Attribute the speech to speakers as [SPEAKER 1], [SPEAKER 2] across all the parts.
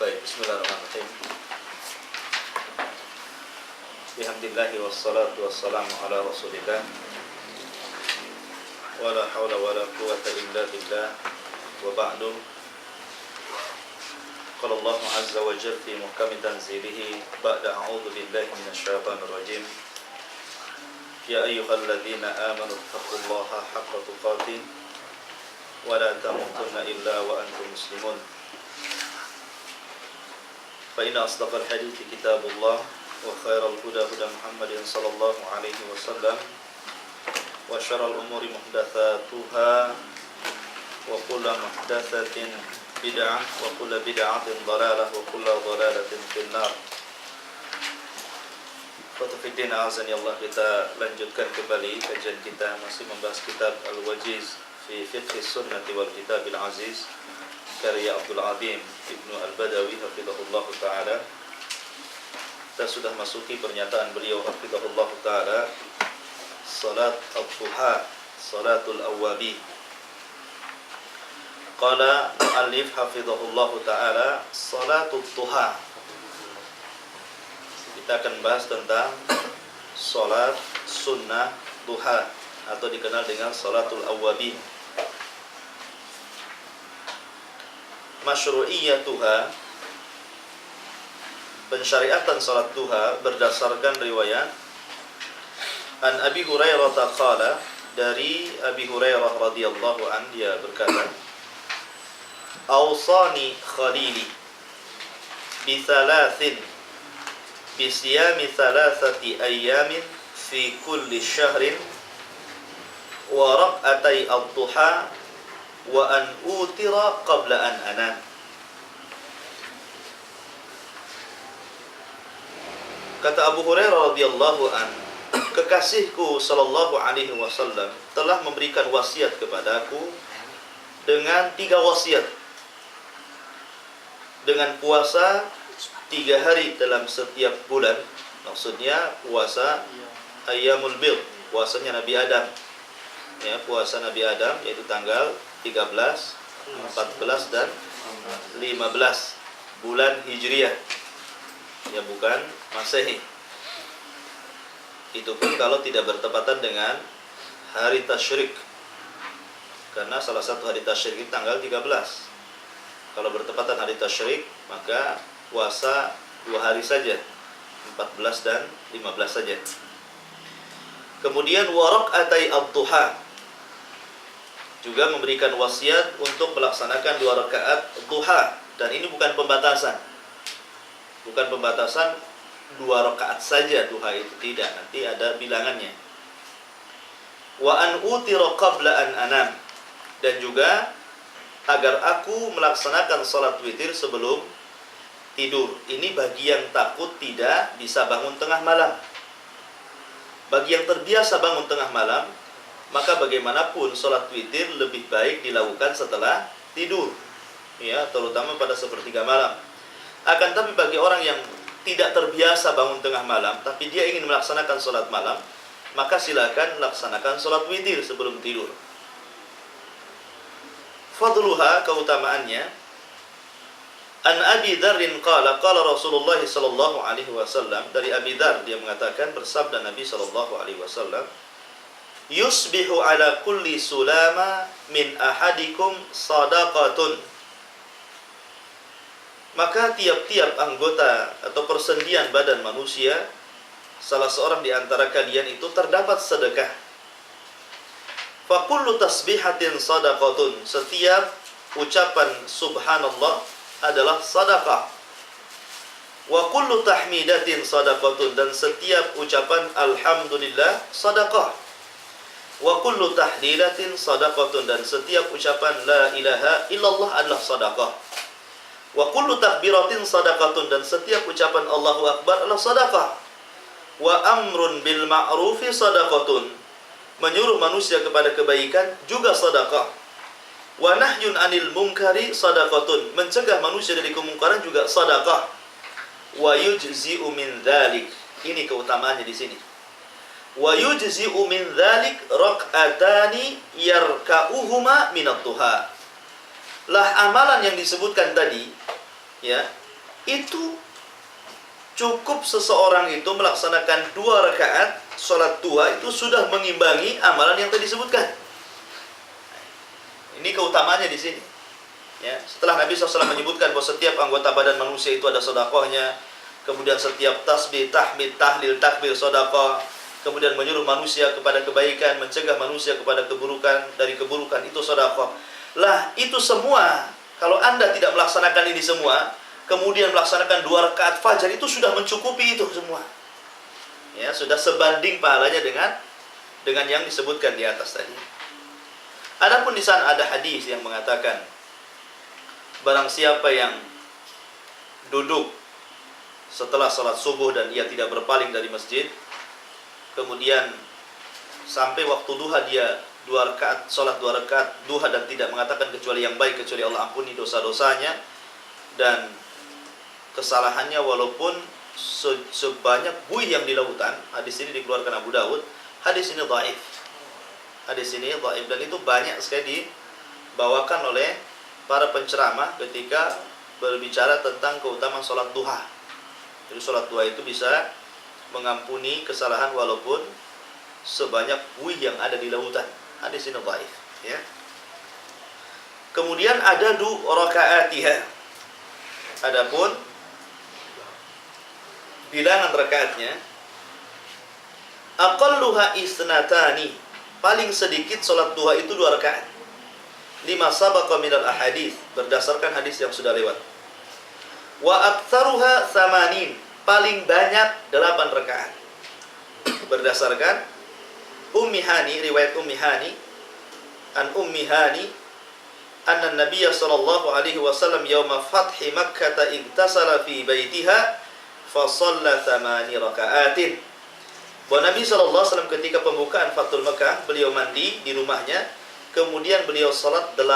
[SPEAKER 1] Baik, bismillahirrahmanirrahim. Bihamdillahi wassalatu wassalamu ala rasulillah. Wa la hawla wa la quwwata illa billah. Wa ba'du. Qala Allah azza wa jalla fi muhkami tanzilihi ba'da a'udzu billahi minasy syaithanir rajim. Ya ayyuhalladzina amanu taqullaha haqqa tuqatih wa la tamutunna illa wa antum muslimun. Fa inna asdaqal hadithi kitabullah wa khairal huda huda Muhammadin sallallahu alaihi wasallam wa syarrul umuri muhdatsatuha wa kullu muhdatsatin bid'ah wa kullu bid'atin dhalalah wa kullu dhalalatin finnar. Fatafidin azani Allah, kita lanjutkan kembali kajian kita masih membahas kitab Al-Wajiz fi Fiqh Sunnati wal Kitabil Aziz karya Abdul Azim Ibnu Al-Badawi hafizahullah ta'ala. Kita sudah masuki pernyataan beliau hafizahullah ta'ala, salat al-duha, salatul awwabi. Qala mu'allif hafizahullah ta'ala, salatul duha. Kita akan bahas tentang salat sunnah duha atau dikenal dengan salatul awwabi. Masyru'iyyatuha, pensyariatan salat duha berdasarkan riwayat An Abi Hurairah qala, dari Abi Hurairah radhiyallahu an, dia berkata, Awsani khalili bi thalathin bi siyami thalathati ayyamin fi kulli syahrin wa raq'atay ad-duha wa an utira qabla an anam. Kata Abu Hurairah radhiyallahu an, kekasihku sallallahu alaihi wasallam telah memberikan wasiat kepadaku dengan 3 wasiat. Dengan puasa 3 hari dalam setiap bulan, maksudnya puasa ayyamul bid, puasanya Nabi Adam. Ya, puasa Nabi Adam yaitu tanggal 13, 14 dan 15 bulan Hijriah. Ya, bukan Masehi. Itu pun kalau tidak bertepatan dengan hari tasyrik. Karena salah satu hari tasyrik tanggal 13. Kalau bertepatan hari tasyrik, maka puasa 2 hari saja, 14 dan 15 saja. Kemudian waraq'atay ad-duha, juga memberikan wasiat untuk melaksanakan 2 rakaat duha. Dan ini bukan pembatasan. Bukan pembatasan 2 rakaat saja duha itu, tidak, nanti ada bilangannya. Wa an utira qabla an anam, dan juga agar aku melaksanakan salat witir sebelum tidur. Ini bagi yang takut tidak bisa bangun tengah malam. Bagi yang terbiasa bangun tengah malam, maka bagaimanapun salat witir lebih baik dilakukan setelah tidur, ya, terutama pada sepertiga malam. Akan tapi bagi orang yang tidak terbiasa bangun tengah malam, tapi dia ingin melaksanakan salat malam, maka silakan laksanakan salat witir sebelum tidur. Fadluha, keutamaannya, An Abi Dzarrin qala qala Rasulullah sallallahu alaihi wasallam, dari Abi Dzar, dia mengatakan, bersabda Nabi sallallahu alaihi wasallam, yusbihu ala kulli sulama min ahadikum sadaqatun. Maka tiap-tiap anggota atau persendian badan manusia, salah seorang di antara kalian itu terdapat sedekah. Fa kullu tasbihatin sadaqatun, setiap ucapan subhanallah adalah sedekah. Wa kullu tahmidatin sadaqatun, dan setiap ucapan alhamdulillah sedekah. Wa kullu tahlilatin sadaqatun, dan setiap ucapan la ilaha illallah adalah sadaqah. Wa kullu takbiratin sadaqatun, dan setiap ucapan Allahu Akbar adalah sadaqah. Wa amrun bil ma'rufi sadaqatun, menyuruh manusia kepada kebaikan juga sedekah. Wa nahyun 'anil munkari sadaqatun, mencegah manusia dari kemungkaran juga sedekah. Wa yujzi'u min dzalik, ini keutamaannya di sini. Wa yujzi'u min dzalik raq'atani yarka'uhuma minad duha. Lah amalan yang disebutkan tadi, ya, itu cukup seseorang itu melaksanakan 2 rakaat sholat duha itu sudah mengimbangi amalan yang tadi disebutkan. Ini keutamaannya di sini. Ya, setelah Nabi SAW menyebutkan bahwa setiap anggota badan manusia itu ada sedekahnya, kemudian setiap tasbih, tahmid, tahlil, takbir sedekah, kemudian menyuruh manusia kepada kebaikan, mencegah manusia kepada dari keburukan, itu sedekah. Lah, itu semua, kalau Anda tidak melaksanakan ini semua, kemudian melaksanakan 2 rakaat fajar, itu sudah mencukupi itu semua. Ya, sudah sebanding pahalanya dengan yang disebutkan di atas tadi. Adapun di sana ada hadis yang mengatakan, barang siapa yang duduk setelah salat subuh dan ia tidak berpaling dari masjid, kemudian sampai waktu duha dia 2 rakaat, salat 2 rakaat duha dan tidak mengatakan kecuali yang baik, kecuali Allah ampuni dosa-dosanya dan kesalahannya walaupun sebanyak buih yang di lautan. Hadis ini dikeluarkan Abu Dawud. Hadis ini dhaif. Hadis ini dhaif dan itu banyak sekali dibawakan oleh para penceramah ketika berbicara tentang keutamaan salat duha. Jadi salat duha itu bisa mengampuni kesalahan walaupun sebanyak buih yang ada di lautan. Hadis ini dhaif, ya. Kemudian ada 2 rakaatiha. Adapun bilangan rakaatnya, aqalluha isnatani, paling sedikit salat duha itu 2 rakaat. 5 sabaqa minal ahadits, berdasarkan hadis yang sudah lewat. Wa aktsaruha 80, paling banyak 8 rakaat. Berdasarkan Ummi Hani, riwayat Ummi Hani, an Ummi Hani anna Nabiy sallallahu alaihi wasallam yauma fathi Makkah igtasala fi baitiha fa shalla 8 rakaatin. Bahwa Nabi sallallahu alaihi wasallam ketika pembukaan Fathul Makkah, beliau mandi di rumahnya, kemudian beliau salat 8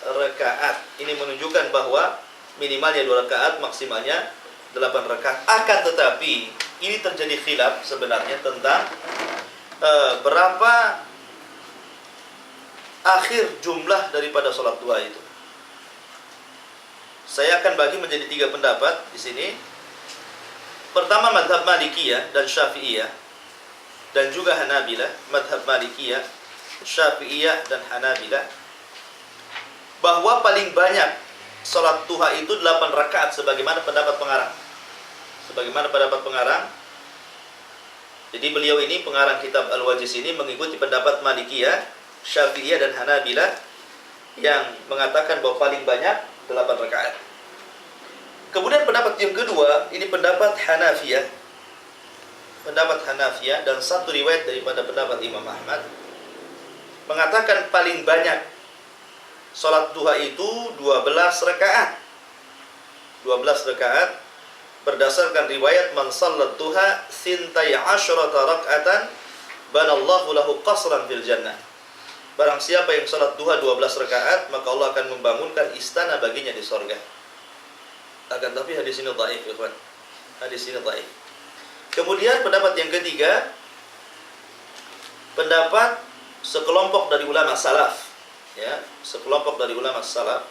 [SPEAKER 1] rakaat. Ini menunjukkan bahwa minimalnya 2 rakaat, maksimalnya 8 rakaat. Akan tetapi ini terjadi khilaf sebenarnya tentang berapa akhir jumlah daripada salat duha itu. Saya akan bagi menjadi 3 pendapat di sini. Pertama, mazhab Malikiyah dan Syafi'iyah dan juga Hanabilah, mazhab Malikiyah, Syafi'iyah dan Hanabilah, bahwa paling banyak salat duha itu 8 rakaat sebagaimana pendapat pengarang. Sebagaimana pendapat pengarang. Jadi beliau ini pengarang kitab Al-Wajiz ini mengikuti pendapat Malikiyah, Syafi'iyah dan Hanabilah yang mengatakan bahwa paling banyak 8 rakaat. Kemudian pendapat yang kedua, ini pendapat Hanafiyah. Pendapat Hanafiyah dan satu riwayat daripada pendapat Imam Ahmad mengatakan paling banyak salat duha itu 12 rakaat. 12 rakaat berdasarkan riwayat man sallat duha sintai asyrata rak'atan banallahu lahu qasran fil jannah. Barang siapa yang salat duha 12 rakaat, maka Allah akan membangunkan istana baginya di surga. Akan tapi hadis ini dhaif, ikhwan. Hadis ini dhaif. Kemudian pendapat yang ketiga, pendapat sekelompok dari ulama salaf, ya, sekelompok dari ulama salaf,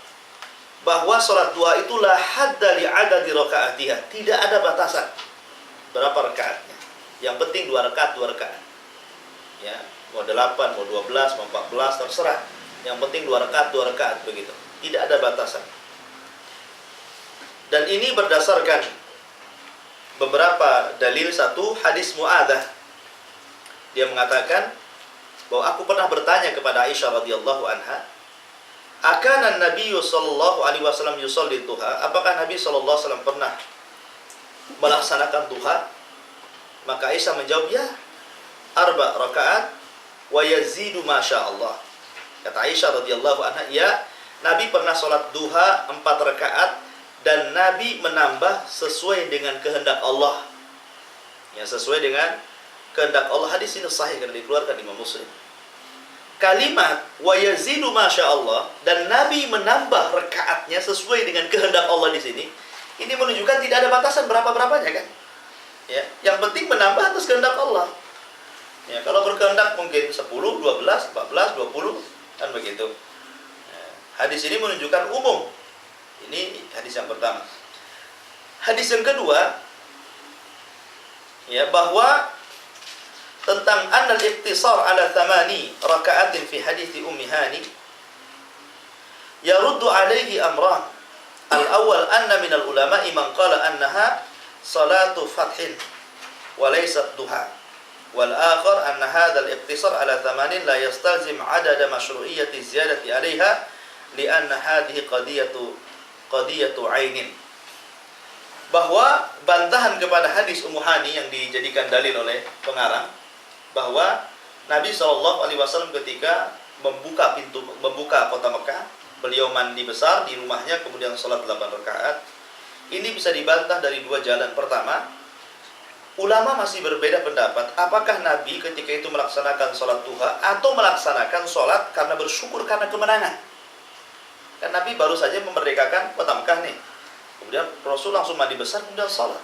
[SPEAKER 1] bahwa salat duha itu la hadda li adadi rakaatiha, tidak ada batasan berapa rakaatnya. Yang penting 2 rakaat, 2 rakaat. Ya, mau 8, mau 12, mau 14, terserah. Yang penting 2 rakaat, 2 rakaat begitu. Tidak ada batasan. Dan ini berdasarkan beberapa dalil. Satu, hadis Mu'adzah. Dia mengatakan bahwa aku pernah bertanya kepada Aisyah radhiyallahu anha, "Akana Nabi sallallahu alaihi wasallam yusalli duha?" Apakah Nabi sallallahu alaihi wasallam pernah melaksanakan duha? Maka Aisyah menjawab, "Ya, 4 rakaat wa yazidu masyaallah." Kata Aisyah radhiyallahu anha, "Ya, Nabi pernah salat duha 4 rakaat dan Nabi menambah sesuai dengan kehendak Allah." Ya, sesuai dengan kehendak Allah. Hadis ini sahih karena dikeluarkan Imam Muslim. Kalimat wa yazidu masyaallah dan Nabi menambah rakaatnya sesuai dengan kehendak Allah di sini, ini menunjukkan tidak ada batasan berapa-berapanya kan? Ya, yang penting menambah atas kehendak Allah. Ya, kalau berkehendak mungkin 10, 12, 14, 20 kan begitu. Ya, hadis ini menunjukkan umum. Ini hadis yang pertama. Hadis yang kedua, ya, bahwa tentang annal iktisar ala 8 raka'atin fi hadits Ummi Hani yaruddu alaihi amran. Al-awwal anna minal ulama'i man qala annaha salatu fathin wa laysat duha. Wal akhar anna hadha al-iktisar ala 8 la yastalzim adada mashru'iyyati ziyadati 'alayha li'anna hadhihi qadiyatu 'ainin. Bahwa bantahan kepada hadis Ummu Hani yang dijadikan dalil oleh pengarang bahwa Nabi SAW ketika membuka kota Mekah, beliau mandi besar di rumahnya, kemudian sholat 8 rakaat. Ini bisa dibantah dari dua jalan. Pertama, ulama masih berbeda pendapat, apakah Nabi ketika itu melaksanakan sholat duha atau melaksanakan sholat karena bersyukur karena kemenangan. Kan Nabi baru saja memerdekakan kota Mekah nih, kemudian Rasul langsung mandi besar, kemudian sholat.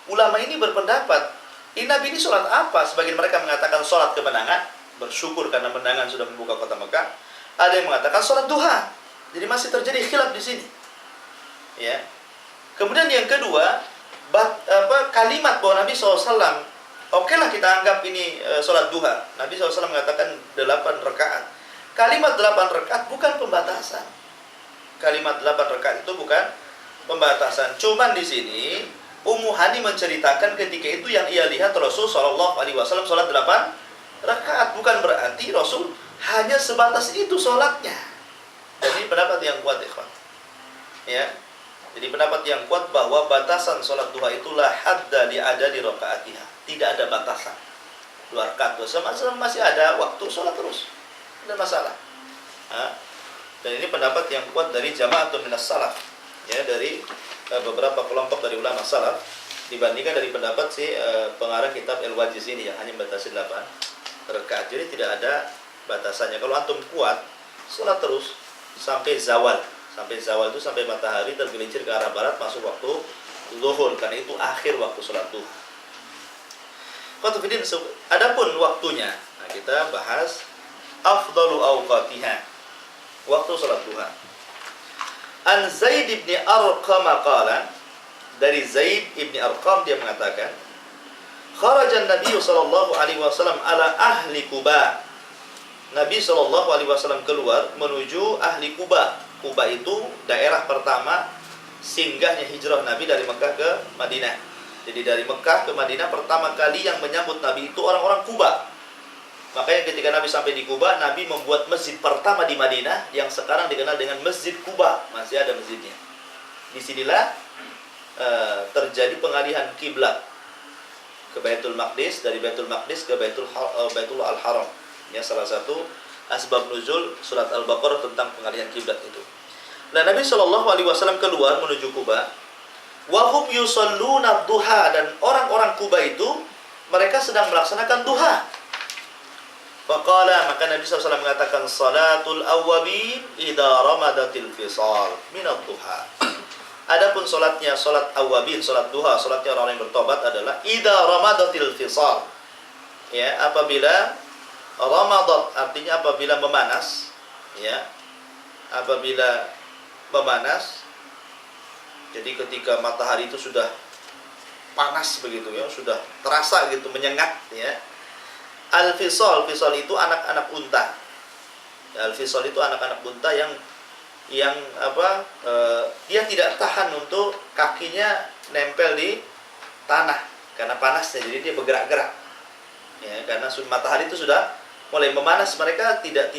[SPEAKER 1] Ulama ini berpendapat, Nabi ini sholat apa? Sebagian mereka mengatakan sholat kemenangan, bersyukur karena kemenangan sudah membuka kota Mekah. Ada yang mengatakan sholat duha. Jadi masih terjadi khilaf di sini. Ya. Kemudian yang kedua, kalimat bahwa Nabi SAW, okelah kita anggap ini sholat duha. Nabi SAW mengatakan 8 rakaat. Kalimat 8 rakaat bukan pembatasan. Kalimat 8 rakaat itu bukan pembatasan. Cuman di sini Ummu Hani menceritakan ketika itu yang ia lihat Rasul SAW sholat 8 rakaat. Bukan berarti Rasul hanya sebatas itu sholatnya. Dan ini pendapat yang kuat, ikhwan. Ya. Jadi pendapat yang kuat bahwa batasan sholat duha itulah hadda li'adadi rakaatiha. Tidak ada batasan. 2 rakaat masih ada waktu sholat terus. Tidak masalah. Dan ini pendapat yang kuat dari jama'atun minas salaf. Ya, dari beberapa kelompok dari ulama salaf, dibandingkan dari pendapat pengarang kitab Al-Wajiz ini yang hanya membatasi 8 rakaat. Jadi tidak ada batasannya. Kalau antum kuat, sholat terus sampai zawal. Sampai zawal itu sampai matahari tergelincir ke arah barat, masuk waktu zuhur, karena itu akhir waktu sholat duha. Adapun waktunya, nah kita bahas afdalu awqatiha, waktu sholat duha. An Zaid ibn Arqam qala, dari Zaid ibn Arqam dia mengatakan, kharajan Nabi sallallahu alaihi wasallam ala ahli Quba. Nabi sallallahu alaihi wasallam keluar menuju ahli Quba. Quba itu daerah pertama singgahnya hijrah Nabi dari Mekah ke Madinah. Jadi dari Mekah ke Madinah pertama kali yang menyambut Nabi itu orang-orang Quba. Makanya ketika Nabi sampai di Quba, Nabi membuat masjid pertama di Madinah yang sekarang dikenal dengan Masjid Quba. Masih ada masjidnya. Disinilah terjadi pengalihan kiblat ke Baitul Maqdis, dari Baitul Maqdis ke Baitul Al-Haram. Ya, salah satu asbab nuzul surat Al-Baqarah tentang pengalihan kiblat itu. Nah, Nabi SAW keluar menuju Quba. Wa hum yusalluna duha, dan orang-orang Quba itu mereka sedang melaksanakan duha. Faqala, maka Nabi SAW mengatakan, salatul awwabin idza ramadatil fisal minad duha. Adapun salatnya salat awwabin, salat duha, salatnya orang yang bertobat adalah idza ramadatil fisal. Ya, apabila ramadat artinya apabila memanas, ya. Apabila memanas, jadi ketika matahari itu sudah panas begitu ya, sudah terasa gitu menyengat ya. Al-fisal, fisal itu anak-anak unta. Ya, al-fisal itu anak-anak unta yang dia tidak tahan untuk kakinya nempel di tanah karena panasnya, jadi dia bergerak-gerak. Ya, karena matahari itu sudah mulai memanas, mereka tidak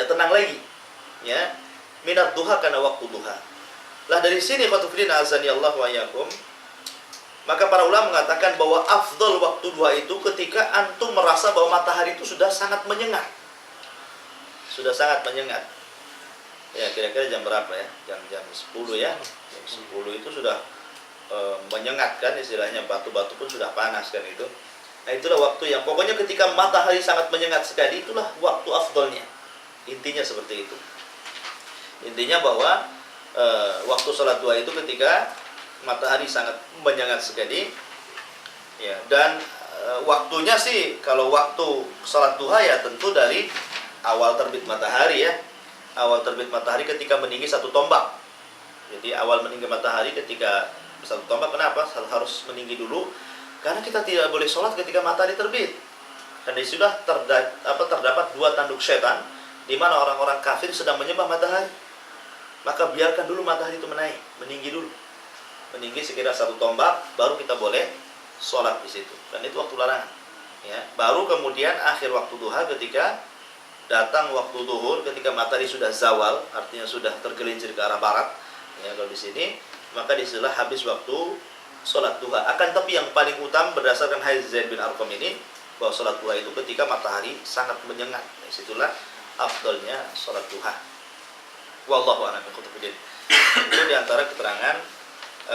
[SPEAKER 1] tenang lagi. Ya, minat duha, karena waktu duha. Lah dari sini qatufidin azani Allah wa yakum, maka para ulama mengatakan bahwa afdal waktu duha itu ketika antum merasa bahwa matahari itu sudah sangat menyengat. Sudah sangat menyengat. Ya, kira-kira jam berapa ya? Jam 10 ya. Jam 10 itu sudah menyengat kan, istilahnya batu-batu pun sudah panas kan itu. Nah, itulah waktu yang pokoknya ketika matahari sangat menyengat sekali, itulah waktu afdalnya. Intinya seperti itu. Intinya bahwa waktu sholat duha itu ketika matahari sangat menyengat sekali, ya. Dan waktunya sih kalau waktu sholat duha ya tentu dari awal terbit matahari ya. Awal terbit matahari ketika meninggi 1 tombak. Jadi awal meninggi matahari ketika Satu tombak kenapa harus meninggi dulu? Karena kita tidak boleh sholat ketika matahari terbit. Dan sudah terdapat dua tanduk setan di mana orang-orang kafir sedang menyembah matahari. Maka biarkan dulu matahari itu meninggi dulu. Meninggi sekira satu tombak, baru kita boleh sholat di situ. Dan itu waktu larangan. Ya, baru kemudian akhir waktu duha ketika datang waktu zuhur, ketika matahari sudah zawal, artinya sudah tergelincir ke arah barat. Ya, kalau di sini, maka disitulah habis waktu sholat duha. Akan tapi yang paling utama berdasarkan hadis Zaid bin Arqam ini, bahwa sholat duha itu ketika matahari sangat menyengat. Disitulah afdalnya sholat duha. Wallahu a'lam bishawab. Itu diantara keterangan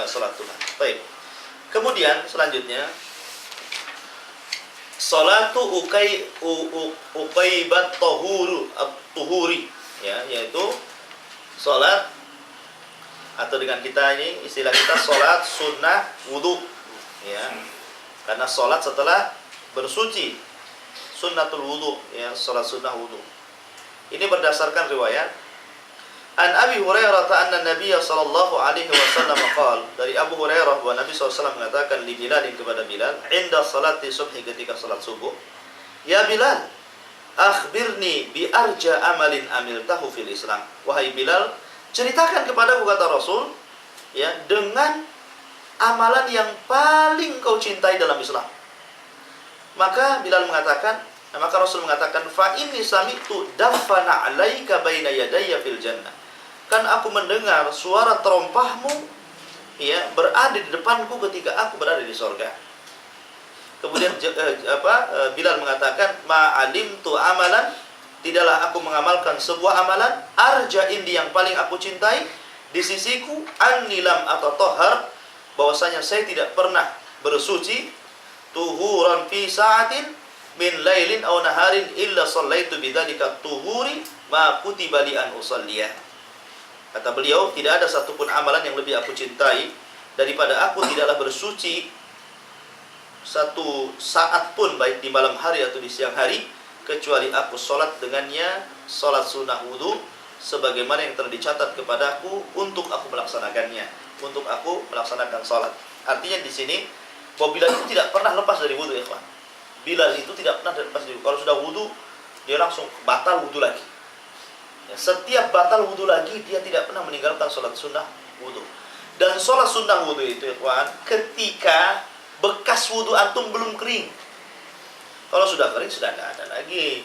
[SPEAKER 1] sholat duha. Baik. Kemudian selanjutnya sholatu uqaibat tuhuri, ya, yaitu sholat atau dengan kita ini istilah kita sholat sunnah wudu, ya, karena sholat setelah bersuci, sunnatul wudu, ya, sholat sunnah wudu. Ini berdasarkan riwayat An Abi Hurairah anna Nabiy sallallahu alaihi wasallam qala, dari Abu Hurairah bahwa Nabi SAW mengatakan li Bilal, kepada Bilal, inda salati subhi, ketika salat subuh, ya Bilal, akhbirni bi arja amalin amiltahu fil Islam. Wahai Bilal, ceritakan kepadaku, kata Rasul, ya, dengan amalan yang paling kau cintai dalam Islam. Maka Bilal mengatakan, maka Rasul mengatakan, fa inni sami'tu dafana 'alaika baina yadayya fil jannah. Kan aku mendengar suara terompahmu, ya, berada di depanku ketika aku berada di sorga. Kemudian Bilal mengatakan, ma'alimtu amalan, tidaklah aku mengamalkan sebuah amalan, arja indi, yang paling aku cintai di sisiku, annilam atau tohar, bahwasanya saya tidak pernah bersuci, tuhuran fi sa'atin min lailin aw naharin illa sallaitu bidzalika tuhuri ma kutiba li an usalliyah. Kata beliau, tidak ada satupun amalan yang lebih aku cintai daripada aku tidaklah bersuci satu saat pun, baik di malam hari atau di siang hari, kecuali aku sholat dengannya, sholat sunnah wudu, sebagaimana yang telah dicatat kepadaku untuk aku melaksanakannya, untuk aku melaksanakan sholat. Artinya di sini bahwa Bilal itu tidak pernah lepas dari wudu, ya kawan. Bilal itu tidak pernah lepas dari wudu. Kalau sudah wudu, dia langsung batal wudu lagi. Ya, setiap batal wudu lagi, dia tidak pernah meninggalkan sholat sunnah wudu. Dan sholat sunnah wudu itu, ya kawan, ketika bekas wudu antum belum kering. Kalau sudah kering, sudah tidak ada lagi.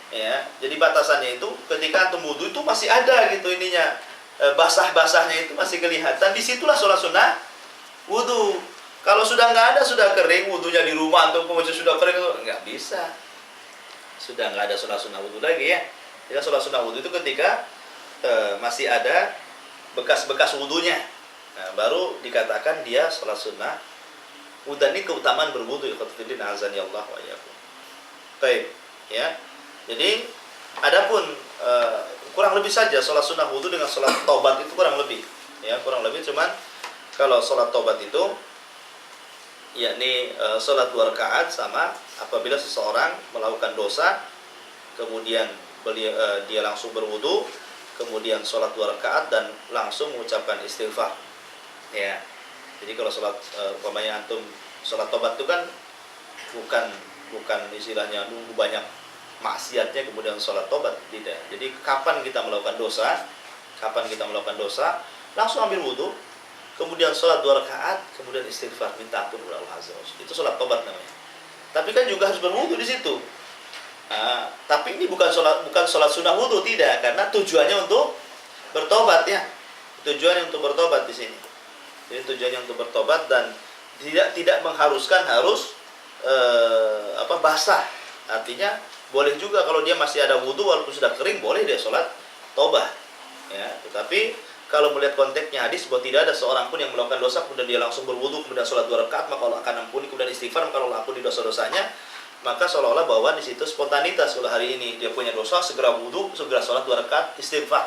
[SPEAKER 1] Ya, jadi batasannya itu ketika antum wudu itu masih ada gitu ininya, basah-basahnya itu masih kelihatan. Disitulah sholat sunnah wudu. Kalau sudah nggak ada, sudah kering, wudunya di rumah antum kemudian sudah kering, nggak bisa. Sudah nggak ada sholat sunnah wudu lagi, ya. Jadi sholat sunnah wudu itu ketika masih ada bekas-bekas wudunya, nah, baru dikatakan dia sholat sunnah wudu. Ini keutamaan berwudu, ikhwatiddin azani Allah wa iyyakum. Baik, ya. Jadi adapun kurang lebih saja sholat sunnah wudu dengan sholat taubat itu kurang lebih, ya, kurang lebih. Cuman kalau sholat taubat itu yakni sholat 2 rakaat, sama apabila seseorang melakukan dosa kemudian dia langsung berwudu, kemudian sholat 2 rakaat dan langsung mengucapkan istighfar, ya. Jadi kalau sholat umpamanya antum sholat tobat itu kan bukan istilahnya nunggu banyak maksiatnya kemudian sholat tobat, tidak. Jadi kapan kita melakukan dosa, langsung ambil wudu, kemudian sholat 2 rakaat, kemudian istighfar, minta ampun kepada Allah Azza wa Jalla. Itu sholat tobat namanya. Tapi kan juga harus berwudu di situ. Nah, tapi ini bukan sholat sunnah wudu, tidak, karena tujuannya untuk bertobat, ya. Tujuannya untuk bertobat di sini. Jadi tujuannya untuk bertobat dan tidak mengharuskan harus basah. Artinya boleh juga kalau dia masih ada wudu walaupun sudah kering, boleh dia sholat tobat, ya. Tetapi kalau melihat konteksnya hadis bahwa tidak ada seorang pun yang melakukan dosa kemudian dia langsung berwudu kemudian sholat 2 rakaat, maka Allah akan ampuni, kemudian istighfar, maka Allah ampuni dosa-dosanya. Maka seolah-olah bahwa di situ spontanitas, kalau hari ini dia punya dosa, segera wudu, segera sholat 2 rakaat, istighfar.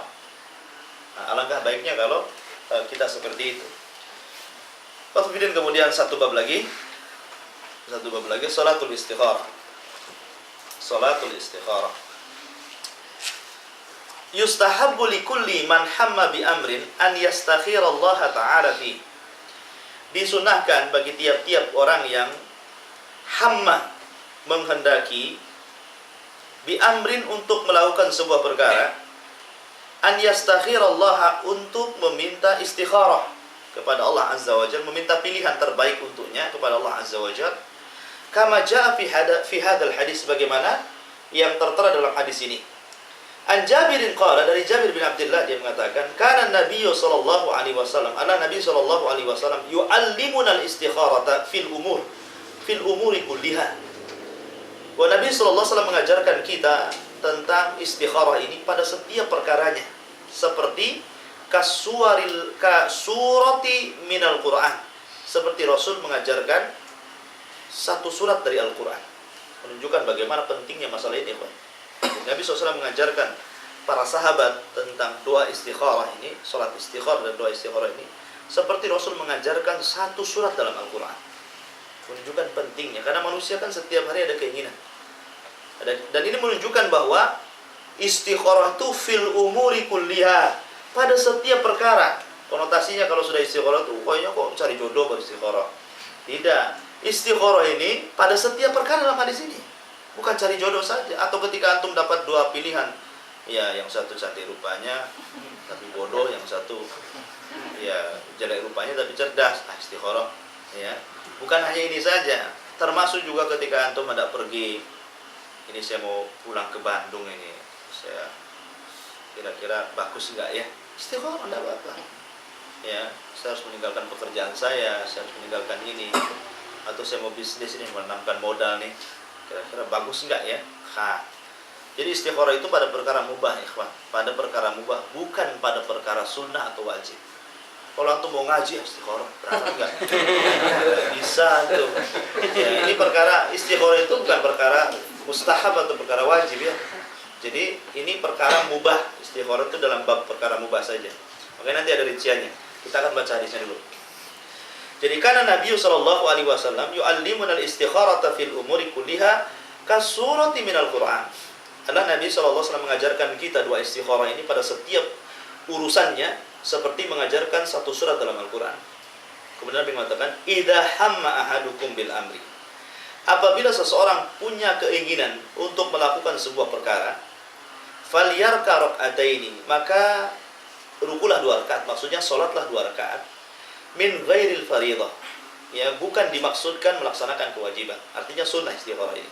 [SPEAKER 1] Nah, alangkah baiknya kalau kita seperti itu. Kemudian satu bab lagi, sholatul istikharah. Sholatul istikharah. Yustahabbu likulli man hamma bi amrin an yastakhira Allah Ta'ala fi. disunahkan bagi tiap-tiap orang yang hamma, menghendaki, bi amrin, untuk melakukan sebuah perkara, an yastakhirallaha, untuk meminta istikharah kepada Allah Azza wa Jalla, meminta pilihan terbaik untuknya kepada Allah Azza wa Jalla, kama jaa fi hadzal hadis, bagaimana yang tertera dalam hadis ini. An Jabirin qala, dari Jabir bin Abdullah, dia mengatakan, kana Nabiyyu sallallahu alaihi wasallam, ana Nabi sallallahu alaihi wasallam yu'allimuna al-istikharata fil umuri kulliha. Wa Nabi sallallahu alaihi wasallam mengajarkan kita tentang istikharah ini pada setiap perkaranya, seperti kasurati minal Qur'an, seperti Rasul mengajarkan satu surat dari Al-Quran, menunjukkan bagaimana pentingnya masalah ini, Pak. Nabi SAW mengajarkan para sahabat tentang doa istikharah ini, salat istikharah dan doa istikharah ini, seperti Rasul mengajarkan satu surat dalam Al-Quran. Menunjukkan pentingnya, karena manusia kan setiap hari ada keinginan. Dan ini menunjukkan bahwa istikharah itu fil umuri kulliha, pada setiap perkara. Konotasinya kalau sudah istikharah itu pokoknya kok cari jodoh baru istikharah. Tidak. Istikharah ini pada setiap perkara dalam hadis ini. Bukan cari jodoh saja. Atau ketika antum dapat dua pilihan, ya yang satu cantik rupanya tapi bodoh, yang satu ya jelek rupanya tapi cerdas, istikharah. Ya. Bukan hanya ini saja. Termasuk juga ketika antum ada pergi, ini saya mau pulang ke Bandung ini, saya kira-kira bagus enggak ya? Istikharah, enggak apa-apa. Ya, saya harus meninggalkan pekerjaan saya harus meninggalkan ini. Atau saya mau bisnis ini, menanamkan modal nih. Kira-kira bagus enggak ya? Jadi istikharah itu pada perkara mubah, ikhwan. Pada perkara mubah, bukan pada perkara sunnah atau wajib. Kalau antum mau ngaji, istikharah, berangkat enggak? Bisa tuh. Ya, ini perkara istikharah itu bukan perkara mustahab atau perkara wajib ya. Jadi ini perkara mubah. Istikharah itu dalam bab perkara mubah saja. Makanya nanti ada rinciannya. Kita akan baca hadisnya dulu. Jadi karena Nabi sallallahu alaihi wasallam yu'allimuna al-istikharata fil umuri kulliha kasurati minal Qur'an. Adalah Nabi sallallahu alaihi wasallam mengajarkan kita doa istikharah ini pada setiap urusannya seperti mengajarkan satu surat dalam Al-Qur'an. Kemudian Nabi mengatakan, "Idza hamma ahadukum bil amri." Apabila seseorang punya keinginan untuk melakukan sebuah perkara, falyarka rak'ataini, maka rukulah 2 rakaat, maksudnya salatlah 2 rakaat, min ghairil fariidhah. Ya, bukan dimaksudkan melaksanakan kewajiban. Artinya sunnah istikharah ini.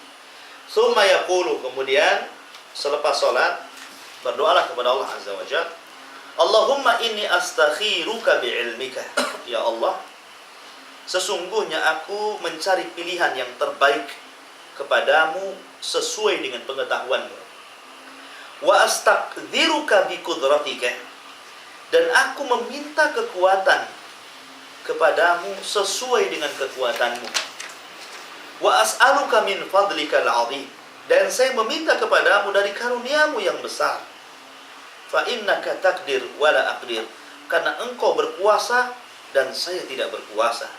[SPEAKER 1] Tsumma yaqulu, kemudian selepas salat berdoalah kepada Allah Azza wa Jalla, Allahumma inni astakhiruka bi'ilmika. Ya Allah, sesungguhnya aku mencari pilihan yang terbaik kepadamu sesuai dengan pengetahuanmu. Wa astaqdiruka biqudratika, dan aku meminta kekuatan kepadamu sesuai dengan kekuatanmu. Wa as'aluka min fadlikal 'azim, dan saya meminta kepadamu dari karuniamu yang besar. Fa innaka taqdir wa la aqdir, karena engkau berkuasa dan saya tidak berkuasa.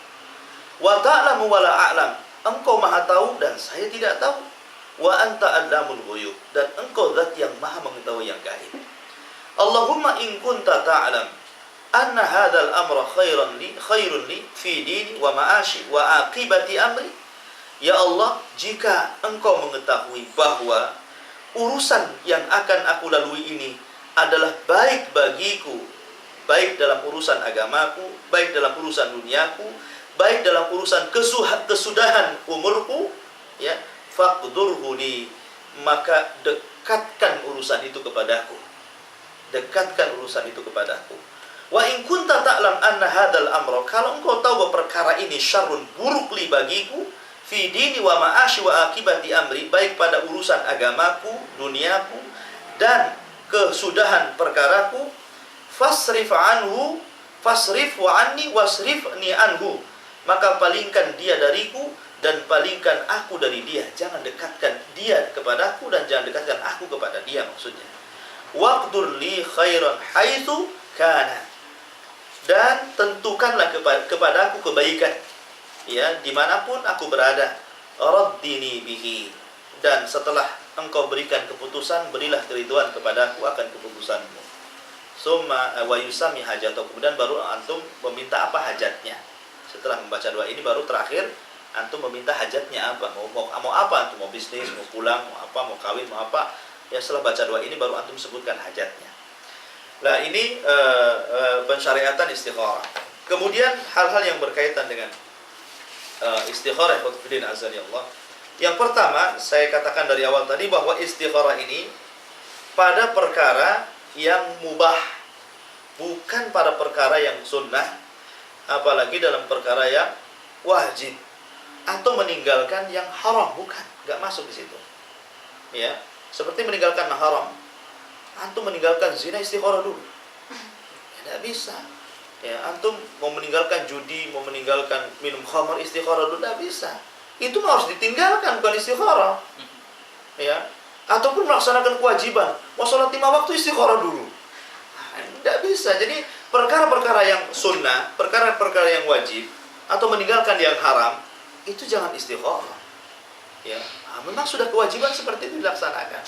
[SPEAKER 1] Wa ta'lamu wa la a'lam, engkau maha tahu dan saya tidak tahu. Wa anta 'allamul ghuyub, dan engkau zat yang maha mengetahui yang gaib. Allahumma in kunta ta'lam anna hadzal amra khairun li fi dini wa ma'ashi wa aqibati amri. Ya Allah, jika engkau mengetahui bahwa urusan yang akan aku lalui ini adalah baik bagiku, baik dalam urusan agamaku, baik dalam urusan duniaku, baik dalam urusan kesudahan umurku, ya, faqdurhu li, maka dekatkan urusan itu kepadaku. Dekatkan urusan itu kepadaku. Wa in kunta ta'lam anna hadzal amra, kalau engkau tahu bahwa perkara ini syarrun, buruk li bagiku, fi dini wa ma'ashi wa akibati amri, baik pada urusan agamaku, duniaku, dan kesudahan perkaraku, fasrif anhu, fasrif wa anni wasrifni anhu, maka palingkan dia dariku dan palingkan aku dari dia. Jangan dekatkan dia kepadaku dan jangan dekatkan aku kepada dia, maksudnya. Waqdur li khairan haitsu kana, dan tentukanlah kepadaku kebaikan, ya, dimanapun aku berada. Raddini bihi, dan setelah engkau berikan keputusan, berilah keriduan kepadaku akan keputusanmu. Summa wa yusami hajatahu, kemudian baru antum meminta apa hajatnya. Setelah membaca doa ini baru terakhir antum meminta hajatnya apa, mau apa antum, mau bisnis, mau pulang, mau apa, mau kawin, mau apa. Ya setelah baca doa ini baru antum sebutkan hajatnya. Nah ini pensyariatan istikharah. Kemudian hal-hal yang berkaitan dengan istikharah qutbidin azza Allah. Yang pertama saya katakan dari awal tadi bahwa istikharah ini pada perkara yang mubah, bukan pada perkara yang sunnah, apalagi dalam perkara yang wajib atau meninggalkan yang haram, bukan, nggak masuk di situ. Ya, seperti meninggalkan haram, antum meninggalkan zina istikharah dulu, tidak bisa. Ya, antum mau meninggalkan judi, mau meninggalkan minum khamar istikharah dulu, tidak bisa. Itu harus ditinggalkan, bukan istikharah. Ya, ataupun melaksanakan kewajiban, mau sholat 5 waktu istikharah dulu, tidak bisa. Jadi perkara-perkara yang sunnah, perkara-perkara yang wajib atau meninggalkan yang haram itu jangan istikharah. Ya, memang sudah kewajiban seperti itu dilaksanakan.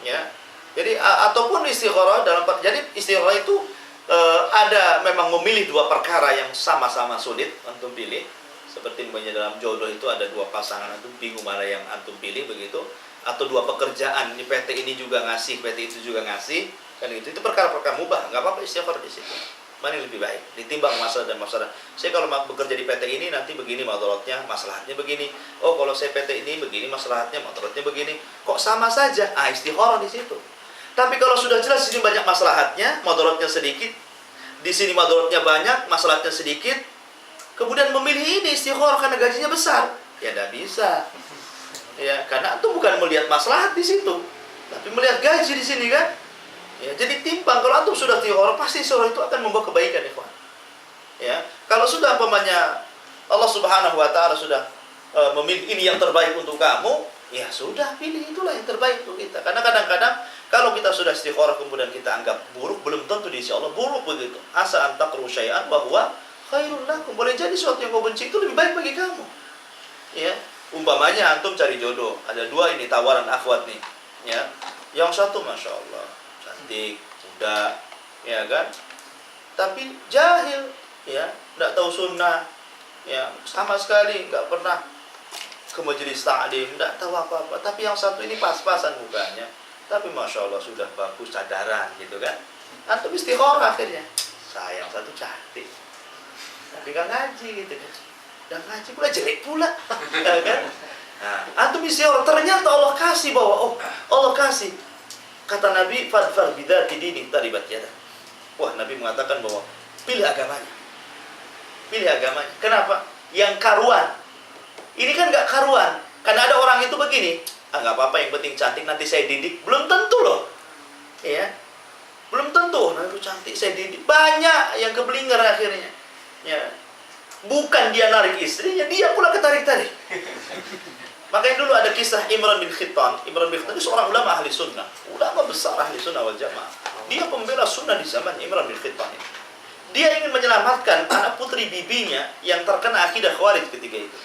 [SPEAKER 1] Ya, jadi ataupun istikharah jadi istikharah itu ada memang memilih dua perkara yang sama-sama sulit antum pilih. Seperti dalam jodoh itu ada dua pasangan, antum bingung mana yang antum pilih begitu. Atau dua pekerjaan, ini PT ini juga ngasih, PT itu juga ngasih, kan itu perkara-perkara mubah, nggak apa-apa istikharah di situ. Mana yang lebih baik ditimbang masalah dan masalah. Saya kalau bekerja di PT ini nanti begini madaratnya, maslahatnya begini. Oh, kalau saya PT ini begini maslahatnya, madaratnya begini. Kok sama saja? Istikharah di situ. Tapi kalau sudah jelas di sini banyak maslahatnya, madaratnya sedikit, di sini madaratnya banyak, maslahatnya sedikit, kemudian memilih ini istikharah karena gajinya besar, ya tidak bisa. Ya, karena itu bukan melihat maslahat di situ, tapi melihat gaji di sini kan. Ya, jadi timbang. Kalau antum sudah istikharah, pasti istikharah itu akan membawa kebaikan, ikhwan. Ya, kalau sudah umpamanya Allah Subhanahu wa taala sudah memilih ini yang terbaik untuk kamu, ya sudah pilih itulah yang terbaik untuk kita. Karena kadang-kadang kalau kita sudah istikharah kemudian kita anggap buruk, belum tentu di sisi Allah buruk begitu. Asa an taqru syai'an bahwa khairul lakum. Boleh jadi sesuatu yang kau benci itu lebih baik bagi kamu. Ya, umpamanya antum cari jodoh, ada dua ini tawaran akhwat nih. Ya, yang satu masya Allah cantik, muda, ya kan, tapi jahil, ya, tidak tahu sunnah, ya, sama sekali nggak pernah ke majelis ta'lim, tidak tahu apa-apa. Tapi yang satu ini pas-pasan mukanya, tapi masya Allah sudah bagus, sadaran gitu kan. Antum istikharah akhirnya, sayang satu cantik, tapi nggak ngaji gitu kan, dan ngaji pula jelek pula, ya kan. Nah, antum istikharah, ternyata Allah kasih bahwa Allah kasih. Kata Nabi, fadfar bidati dini taribat yadak. Wah, Nabi mengatakan bahwa pilih agamanya. Pilih agamanya. Kenapa? Yang karuan. Ini kan nggak karuan. Karena ada orang itu begini, nggak apa-apa, yang penting cantik, nanti saya didik. Belum tentu loh. Ya. Belum tentu. Nanti cantik, saya didik. Banyak yang keblinger akhirnya. Ya. Bukan dia narik istrinya, dia pula ketarik-tarik. Makanya dulu ada kisah Imran bin Khittan. Imran bin Khittan itu seorang ulama ahli sunnah, ulama besar ahli sunnah wal jamaah. Dia pembela sunnah di zaman Imran bin Khittan. Dia ingin menyelamatkan anak putri bibinya yang terkena akidah Khawarij ketika itu.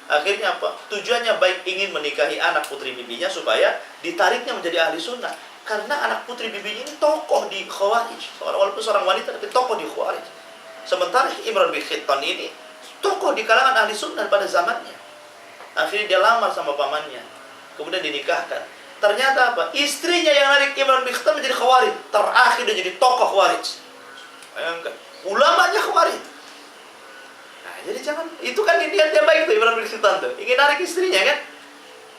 [SPEAKER 1] Akhirnya apa? Tujuannya baik, ingin menikahi anak putri bibinya supaya ditariknya menjadi ahli sunnah. Karena anak putri bibinya ini tokoh di Khawarij, walaupun seorang wanita tapi tokoh di Khawarij. Sementara Imran bin Khittan ini tokoh di kalangan ahli sunnah pada zamannya. Akhirnya dia lamar sama pamannya, kemudian dinikahkan. Ternyata apa? Istrinya yang narik Imran bin Khittan menjadi Khawarij. Terakhir dia jadi tokoh Khawarij. Bayangkan, ulamanya Khawarij. Nah, jadi jangan, itu kan niatnya baik tuh Imran bin Khittan tuh, ingin narik istrinya kan.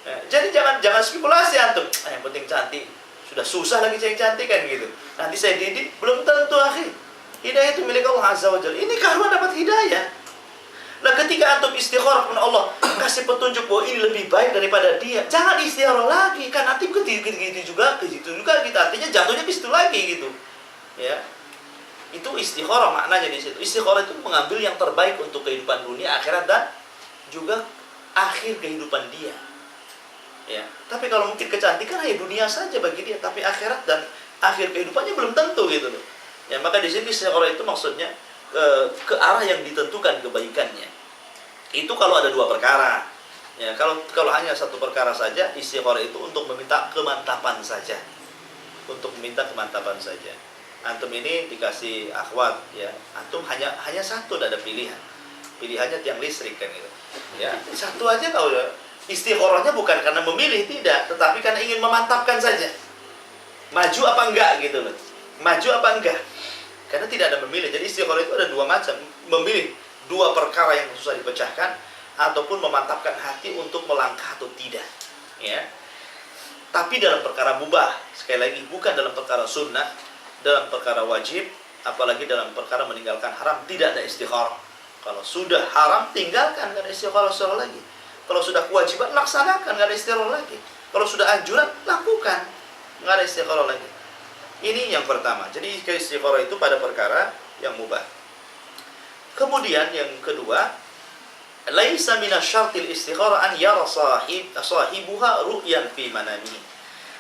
[SPEAKER 1] Nah, jadi jangan spekulasi antum. Yang penting cantik, sudah susah lagi cari cantik kan gitu. Nanti saya didik, belum tentu akhir. Hidayah itu milik Allah Azza wa Jalla. Ini karuan dapat hidayah. Nah, ketika antum istikharah kepada Allah, kasih petunjuk bahwa ini lebih baik daripada dia, jangan istikharah lagi, kan nanti ke situ juga kita, artinya jatuhnya ke situ lagi gitu. Ya. Itu istikharah maknanya di situ. Istikharah itu mengambil yang terbaik untuk kehidupan dunia, akhirat, dan juga akhir kehidupan dia. Ya. Tapi kalau mungkin kecantikan hanya dunia saja bagi dia, tapi akhirat dan akhir kehidupannya belum tentu gitu loh. Ya, maka di sini istikharah itu maksudnya ke arah yang ditentukan kebaikannya. Itu kalau ada dua perkara. Ya, kalau hanya satu perkara saja, istikharah itu untuk meminta kemantapan saja. Untuk meminta kemantapan saja. Antum ini dikasih akhwat, ya. Antum hanya satu, tidak ada pilihan. pilihannya tiang listrik kan gitu. Ya, satu aja kalau istikharahnya bukan karena memilih, tidak, tetapi karena ingin memantapkan saja. Maju apa enggak gitu loh. Maju apa enggak. Karena tidak ada memilih. Jadi istikharah itu ada dua macam, memilih dua perkara yang susah dipecahkan ataupun memantapkan hati untuk melangkah atau tidak. Ya. Tapi dalam perkara mubah, sekali lagi bukan dalam perkara sunnah, dalam perkara wajib, apalagi dalam perkara meninggalkan haram, tidak ada istikharah. Kalau sudah haram, tinggalkan, nggak ada istikharah lagi. Kalau sudah kewajiban, laksanakan, nggak ada istikharah lagi. Kalau sudah anjuran, lakukan, nggak ada istikharah lagi. Ini yang pertama. Jadi istikharah itu pada perkara yang mubah. Kemudian yang kedua, laisa minasyartil istikharah an yara sahibuha ru'yan fi manamihi.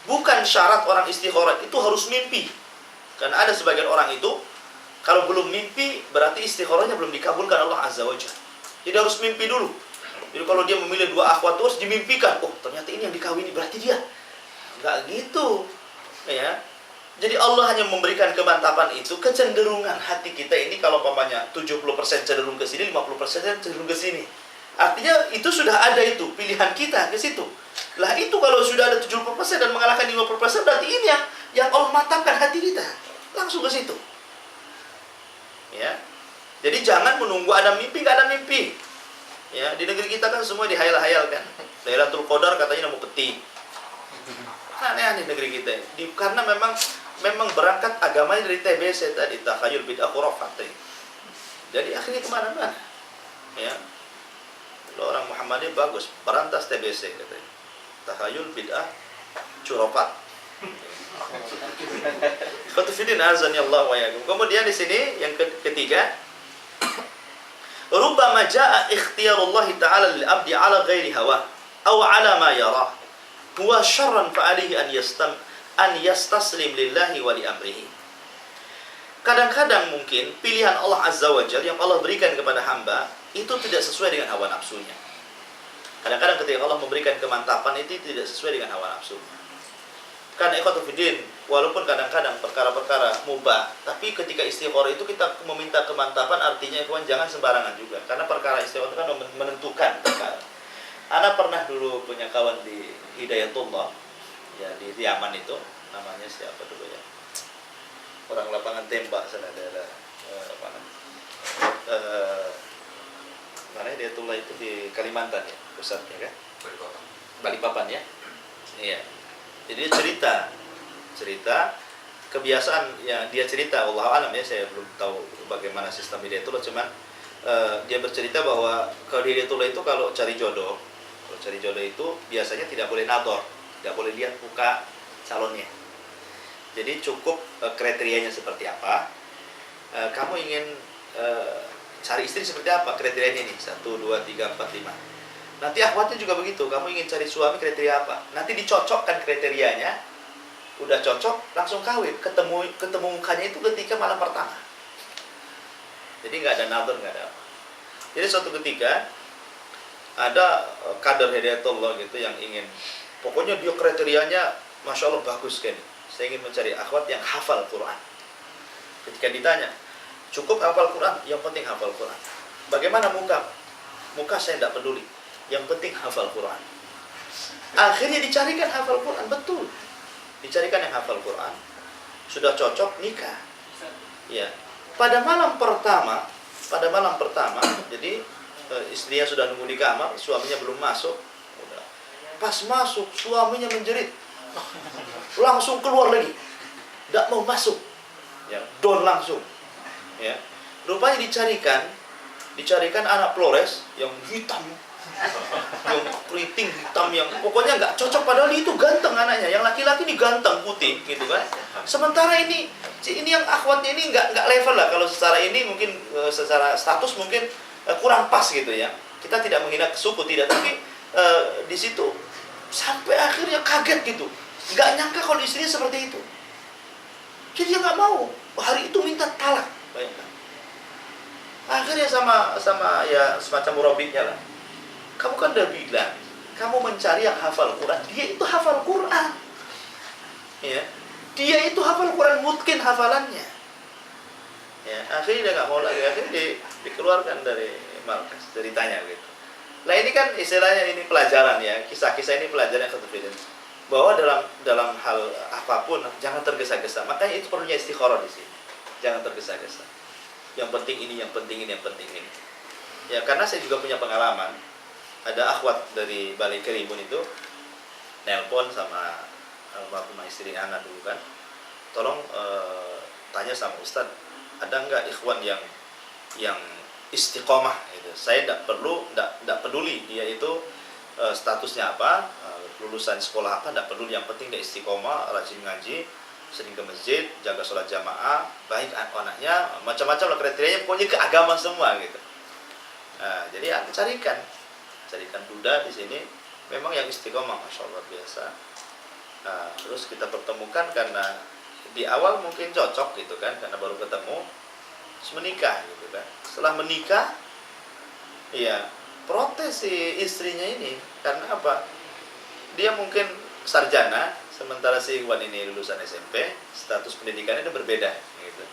[SPEAKER 1] Bukan syarat orang istikharah itu harus mimpi. Karena ada sebagian orang itu kalau belum mimpi berarti istikharahnya belum dikabulkan Allah Azza wa Jalla. Jadi harus mimpi dulu. Jadi kalau dia memilih dua akhwat terus dimimpikan, oh ternyata ini yang dikawini berarti dia. Enggak gitu. Ya. Jadi Allah hanya memberikan kemantapan itu, kecenderungan hati kita ini kalau umpamanya 70% cenderung ke sini, 50% cenderung ke sini. Artinya itu sudah ada itu, pilihan kita ke situ. Lah itu kalau sudah ada 70% dan mengalahkan 50% berarti ini yang Allah mantapkan hati kita. Langsung ke situ. Ya. Jadi jangan menunggu ada mimpi, nggak ada mimpi. Ya, di negeri kita kan semua dihayal-hayalkan. Lailatul Qadar katanya mau peti. Aneh-aneh negeri kita. Karena memang berangkat agamanya dari TBC tadi, takhayul bid'ah khurafat. Jadi akhirnya kemana-mana. Ya. Kalau orang Muhammadiyah bagus, berantas TBC katanya. Takhayul bid'ah khurafat. Fatufidin azani Allah wa yakum. Kemudian di sini yang ketiga, rubbama jaa ikhtiyarullah ta'ala lil abdi ala ghairi hawa aw ala ma yara huwa syarran fa alayhi an yastaslim lillahi wa li amrihi. Kadang-kadang mungkin pilihan Allah Azza wa Jalla yang Allah berikan kepada hamba itu tidak sesuai dengan hawa nafsunya. Kadang-kadang ketika Allah memberikan kemantapan itu tidak sesuai dengan hawa nafsunya. Karena ikhwatufiddin, walaupun kadang-kadang perkara-perkara mubah, tapi ketika istikharah itu kita meminta kemantapan, artinya ikhwan jangan sembarangan juga. Karena perkara istikharah itu kan menentukan perkara. Ana pernah dulu punya kawan di Hidayatullah, ya di Yaman itu, namanya siapa dulu ya? Orang lapangan tembak sana daerah mana Hidayatullah itu di Kalimantan ya, pusatnya kan? Balikpapan ya? Iya. Jadi dia cerita kebiasaan yang dia cerita, Allah alam ya, saya belum tahu bagaimana sistem Hidayatullah, cuman dia bercerita bahwa kalau di Hidayatullah itu kalau cari jodoh itu biasanya tidak boleh nador, tidak boleh lihat muka calonnya. Jadi cukup kriterianya seperti apa, kamu ingin cari istri seperti apa, kriterianya ini 1, 2, 3, 4, 5. Nanti akhwatnya juga begitu, kamu ingin cari suami kriteria apa? Nanti dicocokkan kriterianya, udah cocok, langsung kawin. Ketemu mukanya itu ketika malam pertama. Jadi nggak ada nador, nggak ada apa. Jadi suatu ketika ada kader Hidayatullah gitu yang ingin, pokoknya dia kriterianya, masya Allah bagus kan. Saya ingin mencari akhwat yang hafal Quran. Ketika ditanya, cukup hafal Quran, yang penting hafal Quran. Bagaimana muka? Muka saya tidak peduli. Yang penting hafal Quran. Akhirnya dicarikan hafal Quran, betul. Dicarikan yang hafal Quran. Sudah cocok, nikah. Ya. Pada malam pertama, jadi istrinya sudah nunggu di kamar, suaminya belum masuk. Udah. Pas masuk, suaminya menjerit. Langsung keluar lagi. Tidak mau masuk. Ya, don langsung. Ya. Rupanya dicarikan anak Flores yang hitam, yang keriting hitam, yang pokoknya nggak cocok, padahal itu ganteng anaknya. Yang laki-laki ini ganteng putih gitu kan. Sementara ini yang akhwatnya ini nggak level lah. Kalau secara ini mungkin secara status mungkin kurang pas gitu ya. Kita tidak menghina suku, tidak, tapi di situ sampai akhirnya kaget gitu. Nggak nyangka kalau istrinya seperti itu. Jadi dia nggak mau. Hari itu minta talak, bayangkan. Akhirnya sama ya semacam murabitnya lah. Kamu kan udah bilang, kamu mencari yang hafal Quran. Dia itu hafal Quran. Ya. Dia itu hafal Quran, mungkin hafalannya. Ya, akhirnya dia nggak mau lagi. Akhirnya dikeluarkan dari markas, ceritanya gitu. Nah ini kan istilahnya ini pelajaran ya, kisah-kisah ini pelajaran yang kemudian bahwa dalam hal apapun jangan tergesa-gesa. Makanya itu perlunya istikharah di sini. Jangan tergesa-gesa. Yang penting ini, yang penting ini, yang penting ini. Ya karena saya juga punya pengalaman. Ada akhwat dari Bali Kerimun itu nelpon sama almarhumah istri Ana dulu kan. Tolong tanya sama Ustadz, ada nggak ikhwan yang istiqomah gitu. Saya tidak peduli dia itu statusnya apa, lulusan sekolah apa, tidak peduli, yang penting dia istiqomah, rajin ngaji, sering ke masjid, jaga sholat jamaah, baik anaknya, macam-macam lah kriterianya, pokoknya ke agama semua gitu. Nah, jadi aku carikan duda di sini, memang yang istiqomah, masya Allah biasa. Nah, terus kita pertemukan karena di awal mungkin cocok gitu kan, karena baru ketemu, terus menikah gitu kan. Setelah menikah, ya protes si istrinya ini karena apa? Dia mungkin sarjana, sementara si Ikhwan ini lulusan SMP, status pendidikannya itu berbeda gitu.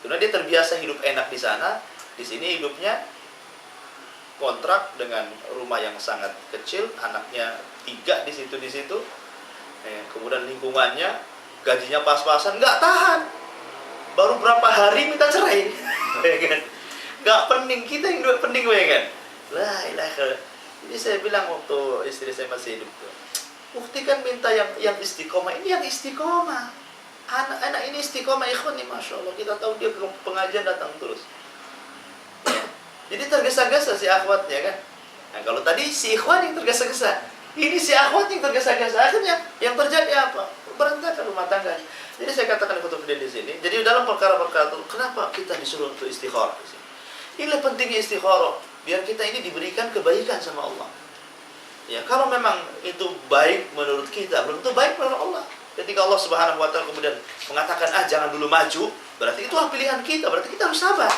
[SPEAKER 1] Karena dia terbiasa hidup enak di sana, di sini hidupnya kontrak dengan rumah yang sangat kecil, anaknya 3 di situ, kemudian lingkungannya, gajinya pas-pasan, nggak tahan. Baru berapa hari minta cerai, nggak pening, kita yang pening ya kan. Lah ilaha. Jadi saya bilang waktu istri saya masih hidup tuh, Ukti kan minta yang istiqomah, ini yang istiqomah. Anak ini istiqomah, ikhwan nih, masya Allah. Kita tahu dia ke pengajian datang terus. Ya. Jadi tergesa-gesa si akhwatnya kan. Nah kalau tadi si ikhwan yang tergesa-gesa, ini si akhwat yang tergesa-gesa. Akhirnya yang terjadi apa? Berantakan rumah tangga. Jadi saya katakan kepada di sini. Jadi dalam perkara-perkara itu, kenapa kita disuruh untuk istikharah di sini? Inilah pentingnya istikharah, biar kita ini diberikan kebaikan sama Allah. Ya, kalau memang itu baik menurut kita, belum tentu baik menurut Allah. Ketika Allah Subhanahu wa taala kemudian mengatakan, jangan dulu maju, berarti itulah pilihan kita, berarti kita harus sabar.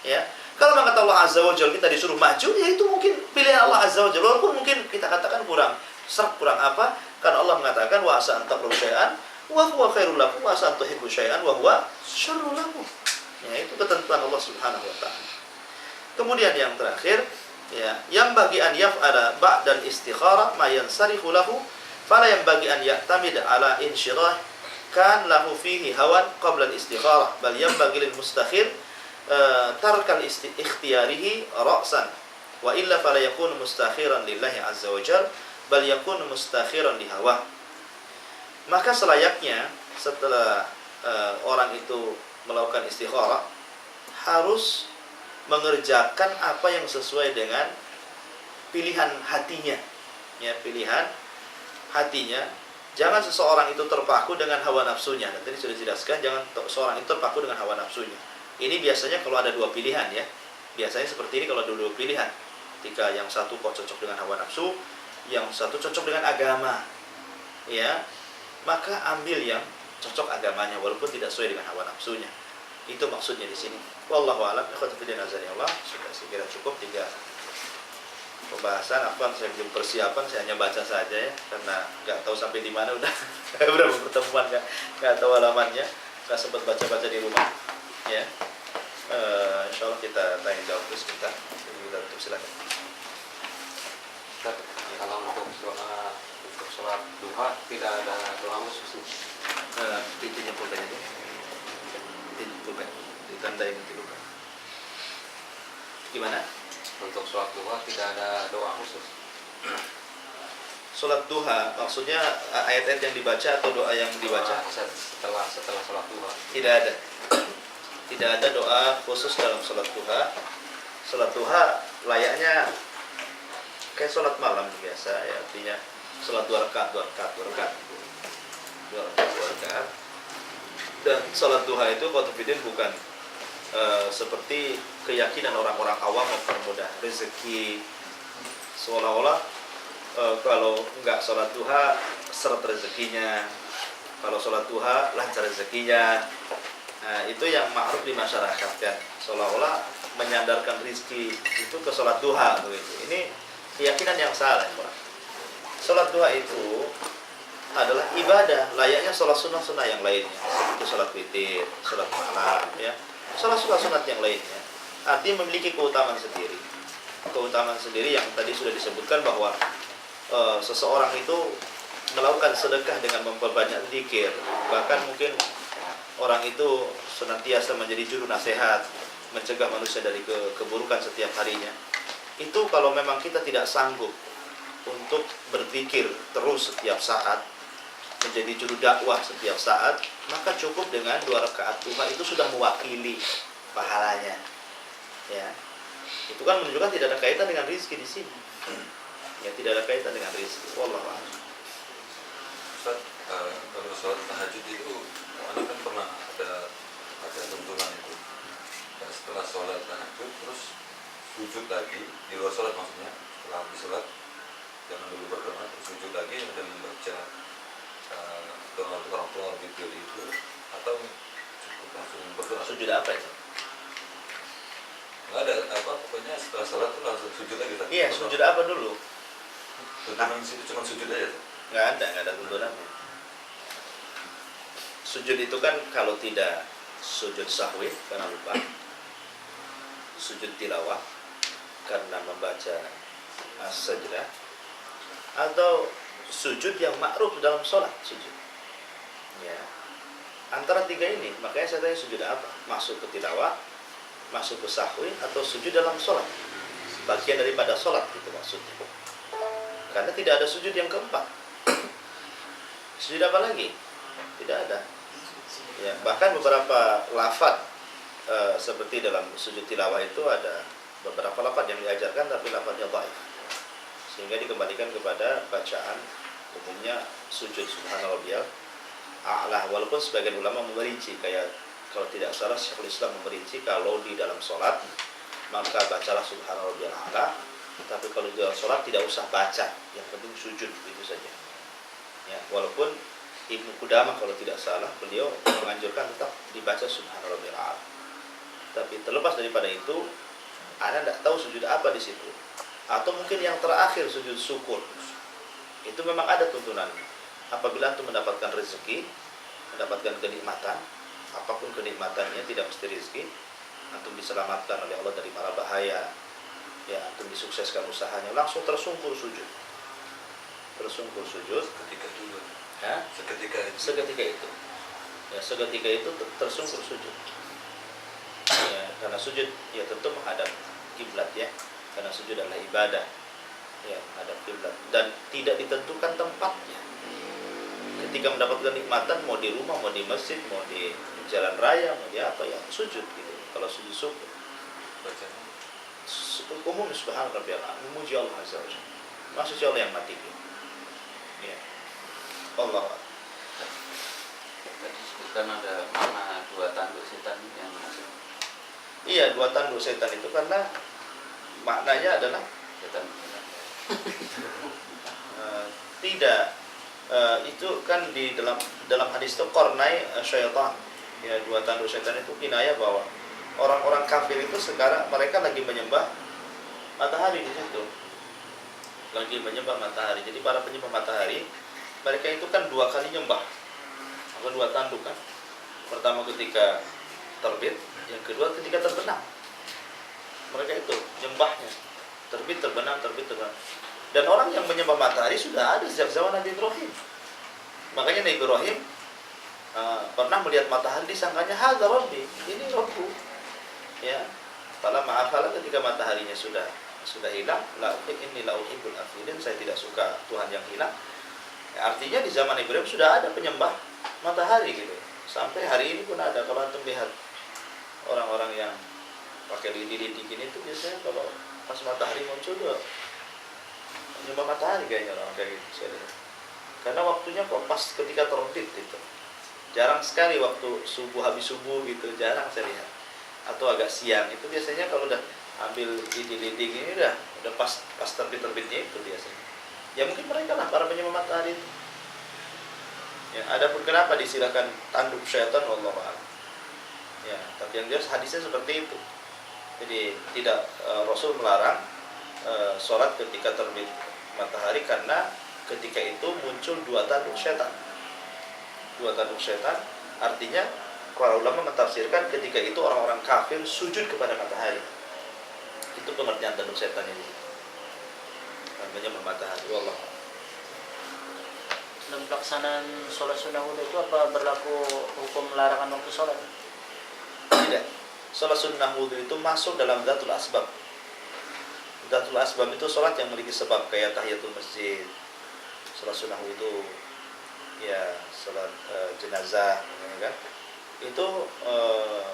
[SPEAKER 1] Ya. Kalau memang kata Allah Azza wa Jalla kita disuruh maju, ya itu mungkin pilihan Allah Azza wa Jalla, walaupun mungkin kita katakan kurang serak, kurang apa? Karena Allah mengatakan wa asa an taqrabu syai'an wa huwa khairul lakum wa asa an tuhibbu syai'an wa huwa syarrul lakum. Ya, itu ketentuan Allah Subhanahu wa taala. Kemudian yang terakhir, ya, yang bagi an yaf'ala ba'dal istikharah ma yansarihu lahu fala yang bagi an ya'tamid ala insyirah kan lahu fihi hawan qabla al-istikharah bal yang bagi lil mustakhir tarkal ikhtiyarihi ra'san wa illa fala yakunu mustakhiran lillahi azza wa jalla bal yakunu mustakhiran li hawa. Maka selayaknya setelah orang itu melakukan istikharah harus mengerjakan apa yang sesuai dengan pilihan hatinya, ya, pilihan hatinya. Jangan seseorang itu terpaku dengan hawa nafsunya. Dan tadi sudah dijelaskan, jangan seseorang itu terpaku dengan hawa nafsunya. Ini biasanya kalau ada 2 pilihan, ya. Biasanya seperti ini kalau ada 2 pilihan. Ketika yang satu kok cocok dengan hawa nafsu, yang satu cocok dengan agama, ya, maka ambil yang cocok agamanya walaupun tidak sesuai dengan hawa nafsunya. Itu maksudnya di sini. Wallahu a'lam. Ikhwatiddin azanillah. Sudah saya kira cukup 3 pembahasan. Apa saya belum persiapan, saya hanya baca saja ya, karena nggak tahu sampai di mana udah berapa pertemuan, nggak tahu halamannya, nggak sempat baca-baca di rumah. Ya, insya Allah kita tanya jawab terus kita tutup, silakan.
[SPEAKER 2] Kalau untuk doa untuk sholat duha tidak ada doa khusus.
[SPEAKER 1] Pintunya pulpen aja. Pulpen ditandai nanti lupa. Gimana?
[SPEAKER 2] Untuk sholat duha tidak ada doa khusus.
[SPEAKER 1] Sholat duha maksudnya ayat-ayat yang dibaca atau doa yang dibaca?
[SPEAKER 2] Setelah sholat duha.
[SPEAKER 1] Tidak ada. Tidak ada doa khusus dalam sholat duha. Sholat duha layaknya kayak sholat malam biasa ya, artinya sholat 2 rakaat. Dan sholat duha itu qatibidin bukan seperti keyakinan orang-orang awam mempermudah rezeki, seolah-olah kalau enggak sholat duha seret rezekinya, kalau sholat duha lancar rezekinya. Nah, itu yang ma'ruf di masyarakat kan, seolah-olah menyandarkan rezeki itu ke sholat duha begitu. Ini keyakinan yang salah, Pak. Sholat duha itu adalah ibadah layaknya sholat sunnah-sunnah yang lainnya, seperti sholat witir, sholat malam, ya, sholat sunat yang lainnya. Artinya memiliki keutamaan sendiri. keutamaan sendiri yang tadi sudah disebutkan bahwa seseorang itu melakukan sedekah dengan memperbanyak zikir, bahkan mungkin orang itu senantiasa menjadi juru nasihat, mencegah manusia dari keburukan setiap harinya. Itu kalau memang kita tidak sanggup untuk berzikir terus setiap saat, menjadi juru dakwah setiap saat, maka cukup dengan 2 rakaat duha itu sudah mewakili pahalanya. Ya. Itu kan menunjukkan tidak ada kaitan dengan rizki di sini. Ya, tidak ada kaitan dengan rizki. Wallahu a'lam.
[SPEAKER 3] Ustaz, kalau sholat tahajud itu, Anda kan pernah ada tuntunan itu. Setelah sholat tahajud, terus sujud lagi, di luar sholat maksudnya, setelah habis sholat, jangan dulu berdoa, terus sujud lagi, dan membaca doa untuk orang tua gitu itu, atau cukup langsung berdoa.
[SPEAKER 1] Sujud apa itu?
[SPEAKER 3] Nggak ada apa, pokoknya setelah sholat tuh langsung sujud lagi.
[SPEAKER 1] Iya, sujud apa dulu?
[SPEAKER 3] Tuntunan situ cuma sujud aja.
[SPEAKER 1] Nggak ada tuntunannya. Sujud itu kan kalau tidak sujud sahwi karena lupa, sujud tilawah karena membaca as-sajdah, atau sujud yang ma'ruf dalam sholat sujud. Ya, antara 3 ini, makanya saya tanya sujud apa? Masuk ke tilawah, masuk ke sahwi, atau sujud dalam sholat, bagian daripada sholat itu maksudnya. Karena tidak ada sujud yang keempat. Sujud apa lagi? Tidak ada. Ya, bahkan beberapa lafaz seperti dalam sujud tilawah itu ada beberapa lafaz yang diajarkan tapi lafaznya dhaif, sehingga dikembalikan kepada bacaan umumnya sujud subhanarabbiyal a'la, walaupun sebagian ulama memerinci, kayak kalau tidak salah Syekhul Islam memerinci kalau di dalam sholat maka bacalah subhanarabbiyal a'la, tapi kalau di dalam sholat tidak usah baca, yang penting sujud, itu saja. Ya, walaupun Ibnu Qudamah kalau tidak salah beliau menganjurkan tetap dibaca subhanarabbiyal a'la. Tapi terlepas daripada itu, Anda tidak tahu sujud apa di situ. Atau mungkin yang terakhir sujud syukur. Itu memang ada tuntunannya. Apabila antum mendapatkan rezeki, mendapatkan kenikmatan, apapun kenikmatannya, tidak mesti rezeki, antum diselamatkan oleh Allah dari mara bahaya, ya, antum disukseskan usahanya, langsung tersungkur sujud. Tersungkur sujud
[SPEAKER 3] Ketika dulu.
[SPEAKER 1] ya,
[SPEAKER 3] Seketika itu.
[SPEAKER 1] seketika itu tersungkur sujud. Ya, karena sujud ya tentu menghadap kiblat, ya, karena sujud adalah ibadah, ya, menghadap kiblat, dan tidak ditentukan tempatnya. Ketika mendapatkan nikmatan, mau di rumah, mau di masjid, mau di jalan raya, mau di apa, ya sujud gitu. Kalau sujud syukur
[SPEAKER 3] Bacanya.
[SPEAKER 1] umum subhanarabbiyal a'la, memuji Allah azza wa jalla, maksudnya Allah yang mati. Ya, Allah.
[SPEAKER 4] Tadi disebutkan ada makna 2 tanduk setan yang masuk.
[SPEAKER 1] Iya, 2 tanduk setan itu karena maknanya adalah
[SPEAKER 4] Setan.
[SPEAKER 1] tidak itu kan di dalam hadis itu qarnai syaitan. Ya, 2 tanduk setan itu kinayah bahwa orang-orang kafir itu sekarang mereka lagi menyembah matahari di situ. Lagi menyembah matahari. Jadi para penyembah matahari, mereka itu kan 2 kali nyembah. Apa 2 tanduk kan? Pertama ketika terbit, yang kedua ketika terbenam. Mereka itu nyembahnya terbit terbenam, terbit terbenam. Dan orang yang menyembah matahari sudah ada sejak zaman Nabi Ibrahim. Makanya Nabi Ibrahim pernah melihat matahari, disangkanya hadza rabbi, ini Rabbku. Ya, fala ma'afala, ketika mataharinya sudah hilang, la inni la uhibbul afilin, saya tidak suka Tuhan yang hilang. Ya, artinya di zaman Ibrahim sudah ada penyembah matahari gitu. Sampai hari ini pun ada. Kalau antum lihat orang-orang yang pakai lidi-lidi gini itu biasanya kalau pas matahari muncul tuh menyembah matahari kayaknya orang kayak gitu, saya lihat. Karena waktunya kok pas ketika terbit gitu. Jarang sekali waktu subuh, habis subuh gitu, jarang saya lihat. Atau agak siang, itu biasanya kalau udah ambil lidi-lidi gini udah pas terbit-terbitnya itu biasanya. Ya mungkin mereka lah para penyembah matahari itu. Ya, adapun kenapa disilakan tanduk syaitan, wallahu a'lam. Ya, tapi yang jelas hadisnya seperti itu. Jadi tidak Rasul melarang sholat ketika terbit matahari karena ketika itu muncul 2 tanduk syaitan. 2 tanduk syaitan artinya para ulama mentafsirkan ketika itu orang-orang kafir sujud kepada matahari. Itu pengertian tanduk setan ini. Menyembah matahari. Wallah.
[SPEAKER 5] Dalam pelaksanaan sholat sunnah wudhu itu apa berlaku hukum larangan waktu sholat?
[SPEAKER 1] Tidak. Sholat sunnah wudhu itu masuk dalam Dhatul Asbab. Dhatul Asbab itu sholat yang memiliki sebab, kayak tahiyatul masjid, sholat sunnah wudhu, ya sholat jenazah, ya kan? Itu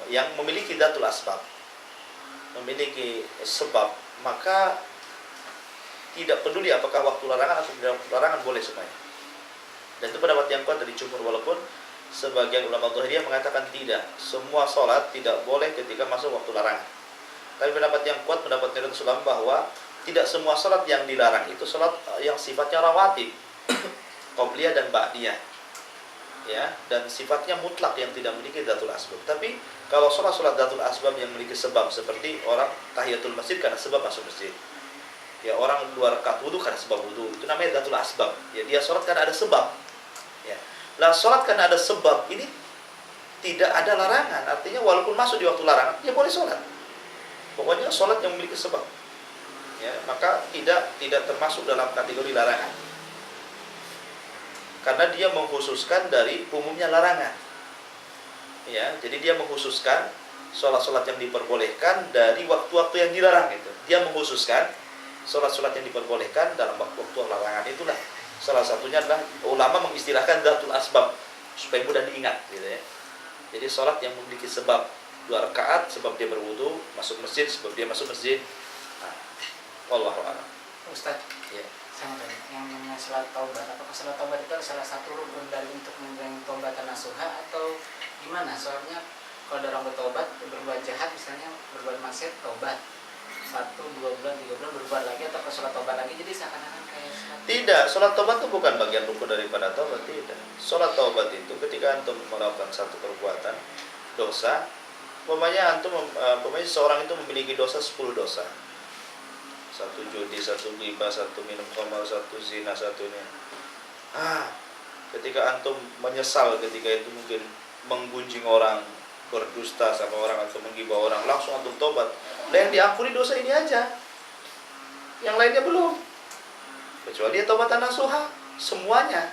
[SPEAKER 1] yang memiliki Dhatul Asbab, memiliki sebab, maka tidak peduli apakah waktu larangan atau tidak waktu larangan, boleh semuanya. Dan itu pendapat yang kuat dari jumhur, walaupun sebagian ulama Zahiriyah mengatakan tidak, semua sholat tidak boleh ketika masuk waktu larangan. Tapi pendapat yang kuat, pendapat Nabi Rasulullah, bahwa tidak semua sholat yang dilarang itu sholat yang sifatnya rawatib, qobliyah dan ba'diyah, ya, dan sifatnya mutlak yang tidak memiliki Dhatul Asbab. Tapi kalau sholat-sholat Dhatul Asbab yang memiliki sebab, seperti orang tahiyatul masjid karena sebab masuk masjid, ya, orang 2 rakaat wudu karena sebab wudu, itu namanya Dhatul Asbab. Ya, dia sholat karena ada sebab. Ya. Lah sholat karena ada sebab ini tidak ada larangan, artinya walaupun masuk di waktu larangan, dia boleh sholat. Pokoknya sholat yang memiliki sebab, ya, maka tidak termasuk dalam kategori larangan, karena dia mengkhususkan dari umumnya larangan. Ya, jadi dia mengkhususkan sholat-sholat yang diperbolehkan dari waktu-waktu yang dilarang itu. Dia mengkhususkan sholat-sholat yang diperbolehkan dalam waktu-waktu larangan. Itulah salah satunya adalah ulama mengistilahkan Dhatul Asbab supaya mudah diingat, gitu ya. Jadi sholat yang memiliki sebab, 2 rakaat sebab dia berwudu, masuk masjid sebab dia masuk masjid. Nah, wallahu a'lam.
[SPEAKER 6] Ustaz,
[SPEAKER 1] Ya.
[SPEAKER 6] saya mau tanya, yang namanya salat taubat, apakah salat taubat itu salah satu rukun dari untuk menjalani taubatan nasuha atau gimana? Soalnya kalau ada orang bertobat, berbuat jahat misalnya, berbuat maksiat, taubat 1, 2 bulan, 3 bulan berbuat lagi, atau ke sholat taubat lagi, jadi seakan-akan kayak sholat.
[SPEAKER 1] Tidak, sholat taubat itu bukan bagian rukun daripada taubat, tidak. Sholat taubat itu ketika antum melakukan satu perbuatan dosa, umpamanya seorang itu memiliki dosa 10 dosa. 1 judi, 1 ghibah, 1 minum khamar, 1 zina, 1 ini. Ketika antum menyesal ketika itu, mungkin menggunjing orang, berdusta sama orang atau menggibah orang, langsung antum tobat. Lah yang diampuni dosa ini aja, yang lainnya belum, kecuali dia taubatan nasuha semuanya,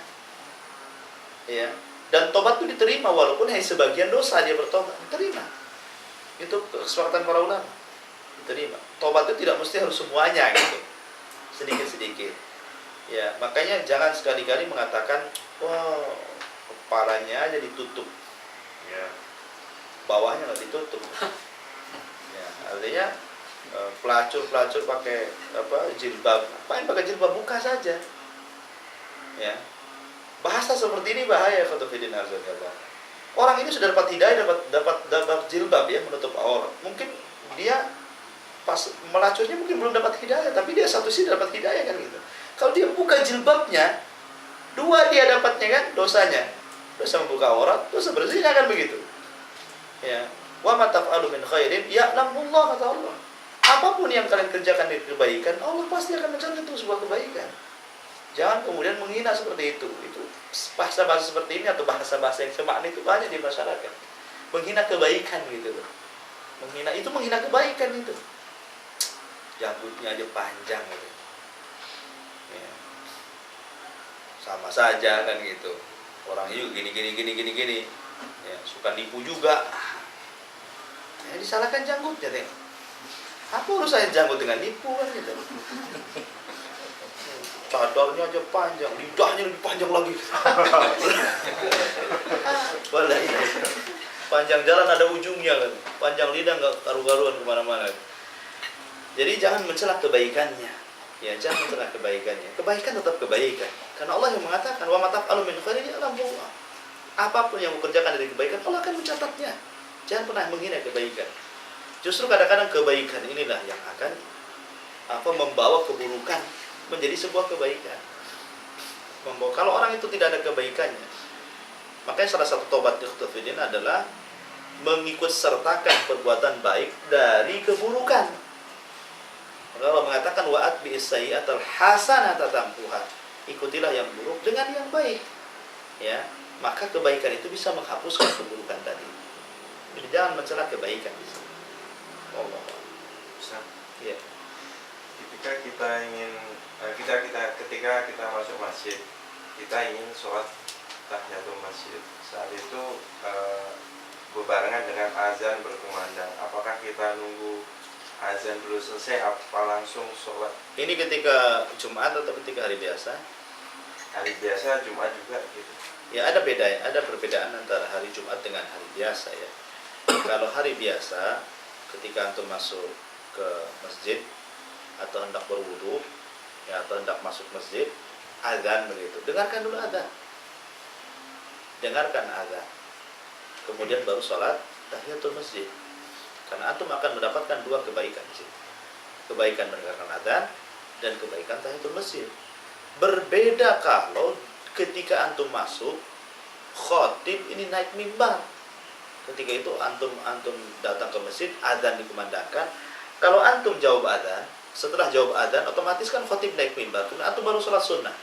[SPEAKER 1] ya. Dan tobat itu diterima walaupun hanya sebagian dosa dia bertobat, diterima. Itu kesepakatan para ulama, diterima. Tobat itu tidak mesti harus semuanya, gitu, sedikit-sedikit, ya. Makanya jangan sekali-kali mengatakan, wah, kepalanya aja ditutup, ya, bawahnya nggak ditutup. Ya, artinya pelacur pakai jilbab, apain pakai jilbab, buka saja. Ya, bahasa seperti ini bahaya, khotofidin azan ya Allah. Orang ini sudah dapat hidayah, dapat jilbab, ya, menutup aurat. Mungkin dia pas melacurnya mungkin belum dapat hidayah, tapi dia satu sisi dapat hidayah, kan gitu. Kalau dia buka jilbabnya, 2 dia dapatnya, kan, dosanya, dosa membuka aurat, dosa berzina, kan begitu. Ya, wa ma taf'alu min khairin ya'lamullah, kata Allah. Apapun yang kalian kerjakan dari kebaikan, Allah pasti akan mencatat itu sebuah kebaikan. Jangan kemudian menghina seperti itu. Itu bahasa-bahasa seperti ini atau bahasa-bahasa yang semakna itu banyak di masyarakat. Menghina kebaikan, gitu loh. Menghina kebaikan itu. Janggutnya aja panjang, gitu. Ya. Sama saja, kan gitu. Orang itu gini. Ya, suka nipu juga. Ya, disalahkan janggutnya, tengok. Apa urusannya janggut dengan nipu, kan gitu. Cadarnya aja panjang, lidahnya lebih panjang lagi. Wallahi. Panjang jalan ada ujungnya, kan. Panjang lidah nggak karu-karuan kemana-mana. Jadi jangan mencela kebaikannya. Ya, jangan mencela kebaikannya. Kebaikan tetap kebaikan. Karena Allah yang mengatakan, wa ma taf'alu min khairin ya'lamullah. Apapun yang mengerjakan dari kebaikan, Allah akan mencatatnya. Jangan pernah menghina kebaikan. Justru kadang-kadang kebaikan inilah yang akan membawa keburukan menjadi sebuah kebaikan. Kalau orang itu tidak ada kebaikannya, makanya salah satu tobat ikhtifidin adalah mengikut sertakan perbuatan baik dari keburukan. Maka Allah mengatakan wa'at bi'is-sayyi'atal hasanata tampuha. Ikutilah yang buruk dengan yang baik. Ya, maka kebaikan itu bisa menghapuskan keburukan tadi. Jadi jangan mencela kebaikan di sini. Allah.
[SPEAKER 2] Ustaz,
[SPEAKER 1] Ya.
[SPEAKER 7] Ketika kita ingin ketika kita masuk masjid, kita ingin sholat tahiyatul masjid. Saat itu berbarengan dengan azan berkumandang. Apakah kita nunggu azan dulu selesai apa langsung sholat?
[SPEAKER 1] Ini ketika Jumat atau ketika hari biasa?
[SPEAKER 7] Hari biasa Jumat juga gitu.
[SPEAKER 1] Ya ada beda ya, ada perbedaan antara hari Jumat dengan hari biasa ya. Kalau hari biasa, ketika antum masuk ke masjid atau hendak berwudu, ya atau hendak masuk masjid, azan begitu. Dengarkan dulu azan. Dengarkan azan. Kemudian baru sholat tahiyatul masjid. Karena antum akan mendapatkan dua kebaikan di situ. Kebaikan mendengarkan azan dan kebaikan tahiyatul masjid. Berbeda kalau ketika antum masuk, khotib ini naik mimbar. Ketika itu antum datang ke masjid, azan dikumandangkan. Kalau antum jawab azan, setelah jawab azan, otomatis kan khotib naik mimbar. Kemudian antum baru sholat sunnah.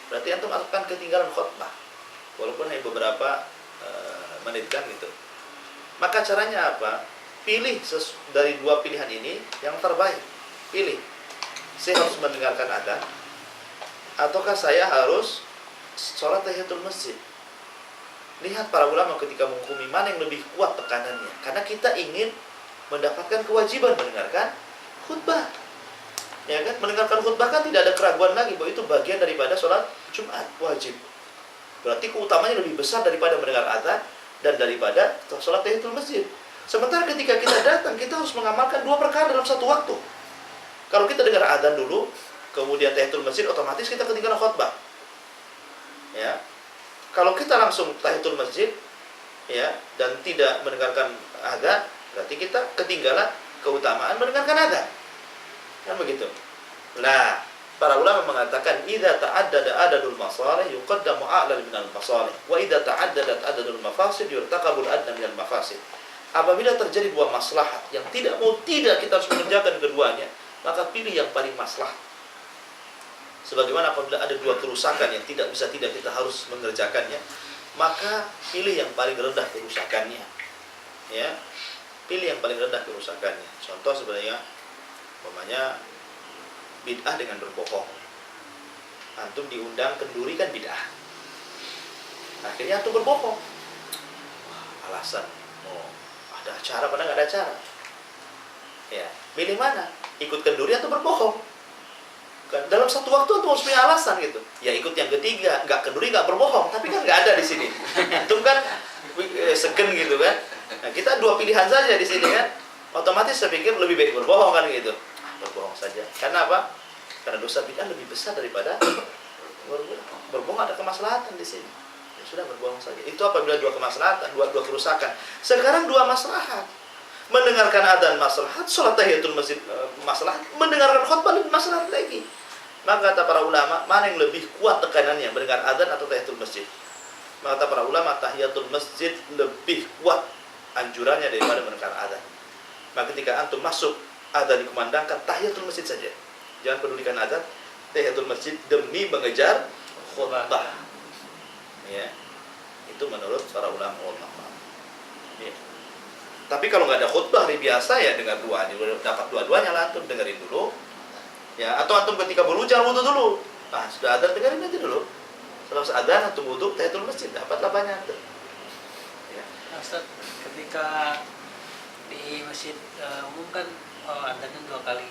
[SPEAKER 1] Berarti antum akan ketinggalan khutbah. Walaupun hanya beberapa menit kan gitu. Maka caranya apa? Pilih dari dua pilihan ini yang terbaik. Pilih. Saya harus mendengarkan azan, ataukah saya harus sholat tahiyatul masjid? Lihat para ulama ketika menghukumi mana yang lebih kuat tekanannya. Karena kita ingin mendapatkan kewajiban mendengarkan khutbah. Ya kan? Mendengarkan khutbah kan tidak ada keraguan lagi bahwa itu bagian daripada sholat Jumat wajib. Berarti keutamanya lebih besar daripada mendengar azan dan daripada sholat tahiyatul masjid. Sementara ketika kita datang, kita harus mengamalkan dua perkara dalam satu waktu. Kalau kita dengar azan dulu, kemudian tahiyatul masjid, otomatis kita ketinggalan khutbah. Ya. Kalau kita langsung tahiyatul masjid, ya, dan tidak mendengarkan azan, berarti kita ketinggalan keutamaan mendengarkan azan. Kan begitu. Nah, para ulama mengatakan idza ta'addada adadul masalih yuqaddamu a'la minal masalih wa idza ta'addadat adadul mafasid yurtaqabul adna minal mafasid. Apabila terjadi dua maslahat yang tidak kita harus mengerjakan keduanya, maka pilih yang paling maslahat. Sebagaimana apabila ada dua kerusakan yang tidak kita harus mengerjakannya, maka pilih yang paling rendah kerusakannya. Ya. Pilih yang paling rendah kerusakannya. Contoh sebenarnya umpamanya bid'ah dengan berbohong. Antum diundang kenduri kan bid'ah. Akhirnya antum berbohong. Alasan ada acara padahal nggak ada acara. Ya, pilih mana? Ikut kenduri atau berbohong? Dalam satu waktu antum harus punya alasan gitu. Ya ikut yang ketiga, nggak kenduri nggak berbohong, tapi kan nggak ada di sini. Antum kan segen gitu kan. Nah, kita dua pilihan saja di sini kan. Otomatis saya pikir lebih baik berbohong kan gitu. Berbohong saja. Karena apa? Karena dosa bid'ah lebih besar daripada berbohong. Berbohong ada kemaslahatan di sini. Ya sudah berbohong saja. Itu apabila dua kemaslahatan, dua kerusakan. Sekarang dua maslahat. Mendengarkan adzan maslahat, salat tahiyatul masjid maslahat, mendengarkan khutbah lebih maslahat lagi. Maka kata para ulama, mana yang lebih kuat tekanannya, mendengar adzan atau tahiyatul masjid? Maka kata para ulama, tahiyatul masjid lebih kuat anjurannya daripada mendengar adzan. Maka ketika antum masuk, adzan dikumandangkan, tahiyatul masjid saja. Jangan pedulikan adzan, tahiyatul masjid demi mengejar khutbah. Ya. Itu menurut para ulama. Ya. Tapi kalau nggak ada khutbah hari biasa ya dengar dua, dapat dua-duanya lah, antum dengerin dulu. Ya, atau antum ketika berhujan wudu dulu. Nah, sudah adzan dengerin nanti dulu. Setelah adzan antum wudu tahiyatul masjid, dapatlah banyak antum. Ya.
[SPEAKER 8] Ustaz, ketika di masjid umum kan adzannya 2 kali.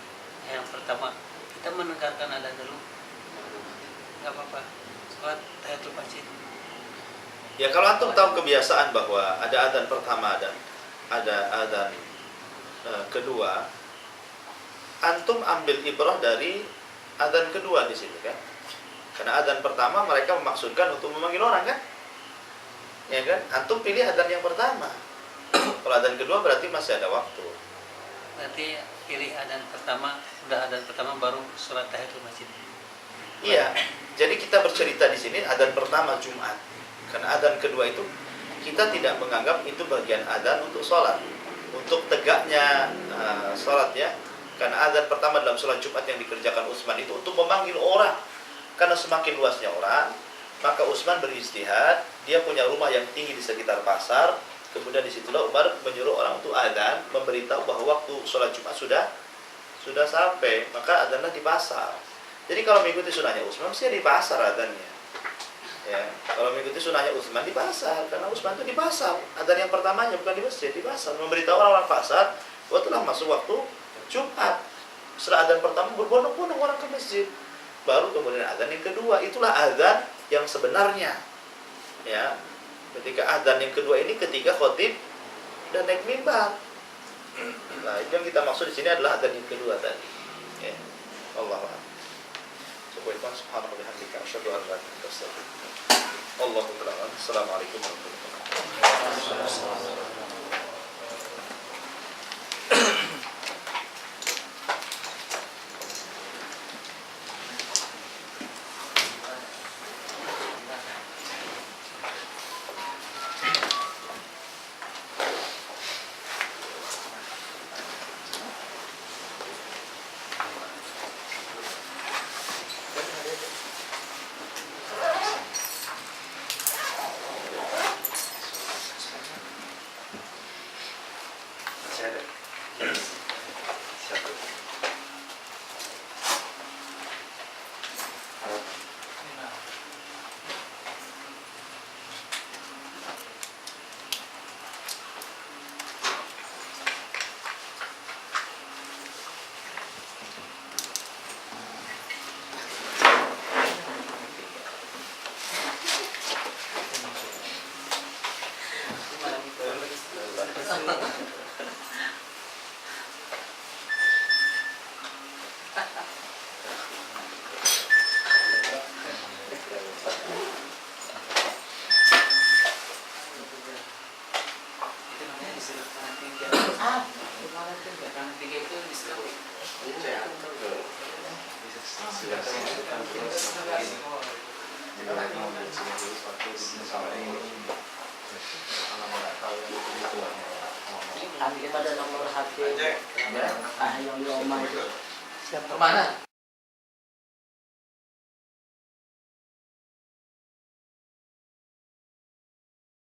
[SPEAKER 8] Yang pertama kita mendengarkan adzan dulu, nggak apa-apa. Sholat tahiyatul masjid.
[SPEAKER 1] Ya kalau antum tahu kebiasaan bahwa ada adzan pertama dan ada adzan kedua, antum ambil ibrah dari adzan kedua di sini kan. Karena adzan pertama mereka memaksudkan untuk memanggil orang kan. Ya kan? Antum pilih adzan yang pertama. Kalau adzan kedua berarti masih ada waktu.
[SPEAKER 8] Berarti pilih adzan pertama, udah adzan pertama baru sholat tahiyatul masjid.
[SPEAKER 1] Iya. Jadi kita bercerita di sini adzan pertama Jumat. Karena adzan kedua itu kita tidak menganggap itu bagian adzan untuk sholat, untuk tegaknya sholat ya. Karena adzan pertama dalam sholat Jumat yang dikerjakan Utsman itu untuk memanggil orang. Karena semakin luasnya orang, maka Utsman beristihad, dia punya rumah yang tinggi di sekitar pasar. Kemudian disitulah Umar menyuruh orang untuk adzan, memberitahu bahwa waktu sholat Jumat sudah sudah sampai, maka adzanlah di pasar. Jadi kalau mengikuti sunnahnya Utsman, mesti di pasar adzannya. Ya, kalau mengikuti sunnahnya Utsman di pasar, karena Utsman itu di pasar. Adzan yang pertamanya bukan di masjid, di pasar. Memberitahu orang-orang pasar, bahwa telah masuk waktu Jumat. Setelah adzan pertama berbondong-bondong orang ke masjid. Baru kemudian adzan yang kedua, itulah adzan yang sebenarnya. Ya, ketika adzan yang kedua ini ketika khotib dan naik mimbar. Nah, itu yang kita maksud di sini adalah adzan yang kedua tadi. Ya. Allahu a'lam. Subhanallahi wa bihamdihi asyhadu an la ilaha illa anta astaghfiruka wa atubu ilaik. Assalamualaikum warahmatullahi wabarakatuh.
[SPEAKER 7] Masih ada? Siapa?
[SPEAKER 6] Itu namanya disuruh tangan tiga. Tangan tiga. Tangan tiga itu disuruh.
[SPEAKER 5] Kami kita ada nomor HP
[SPEAKER 7] Cek.
[SPEAKER 5] yang di rumah itu.
[SPEAKER 6] Kemana?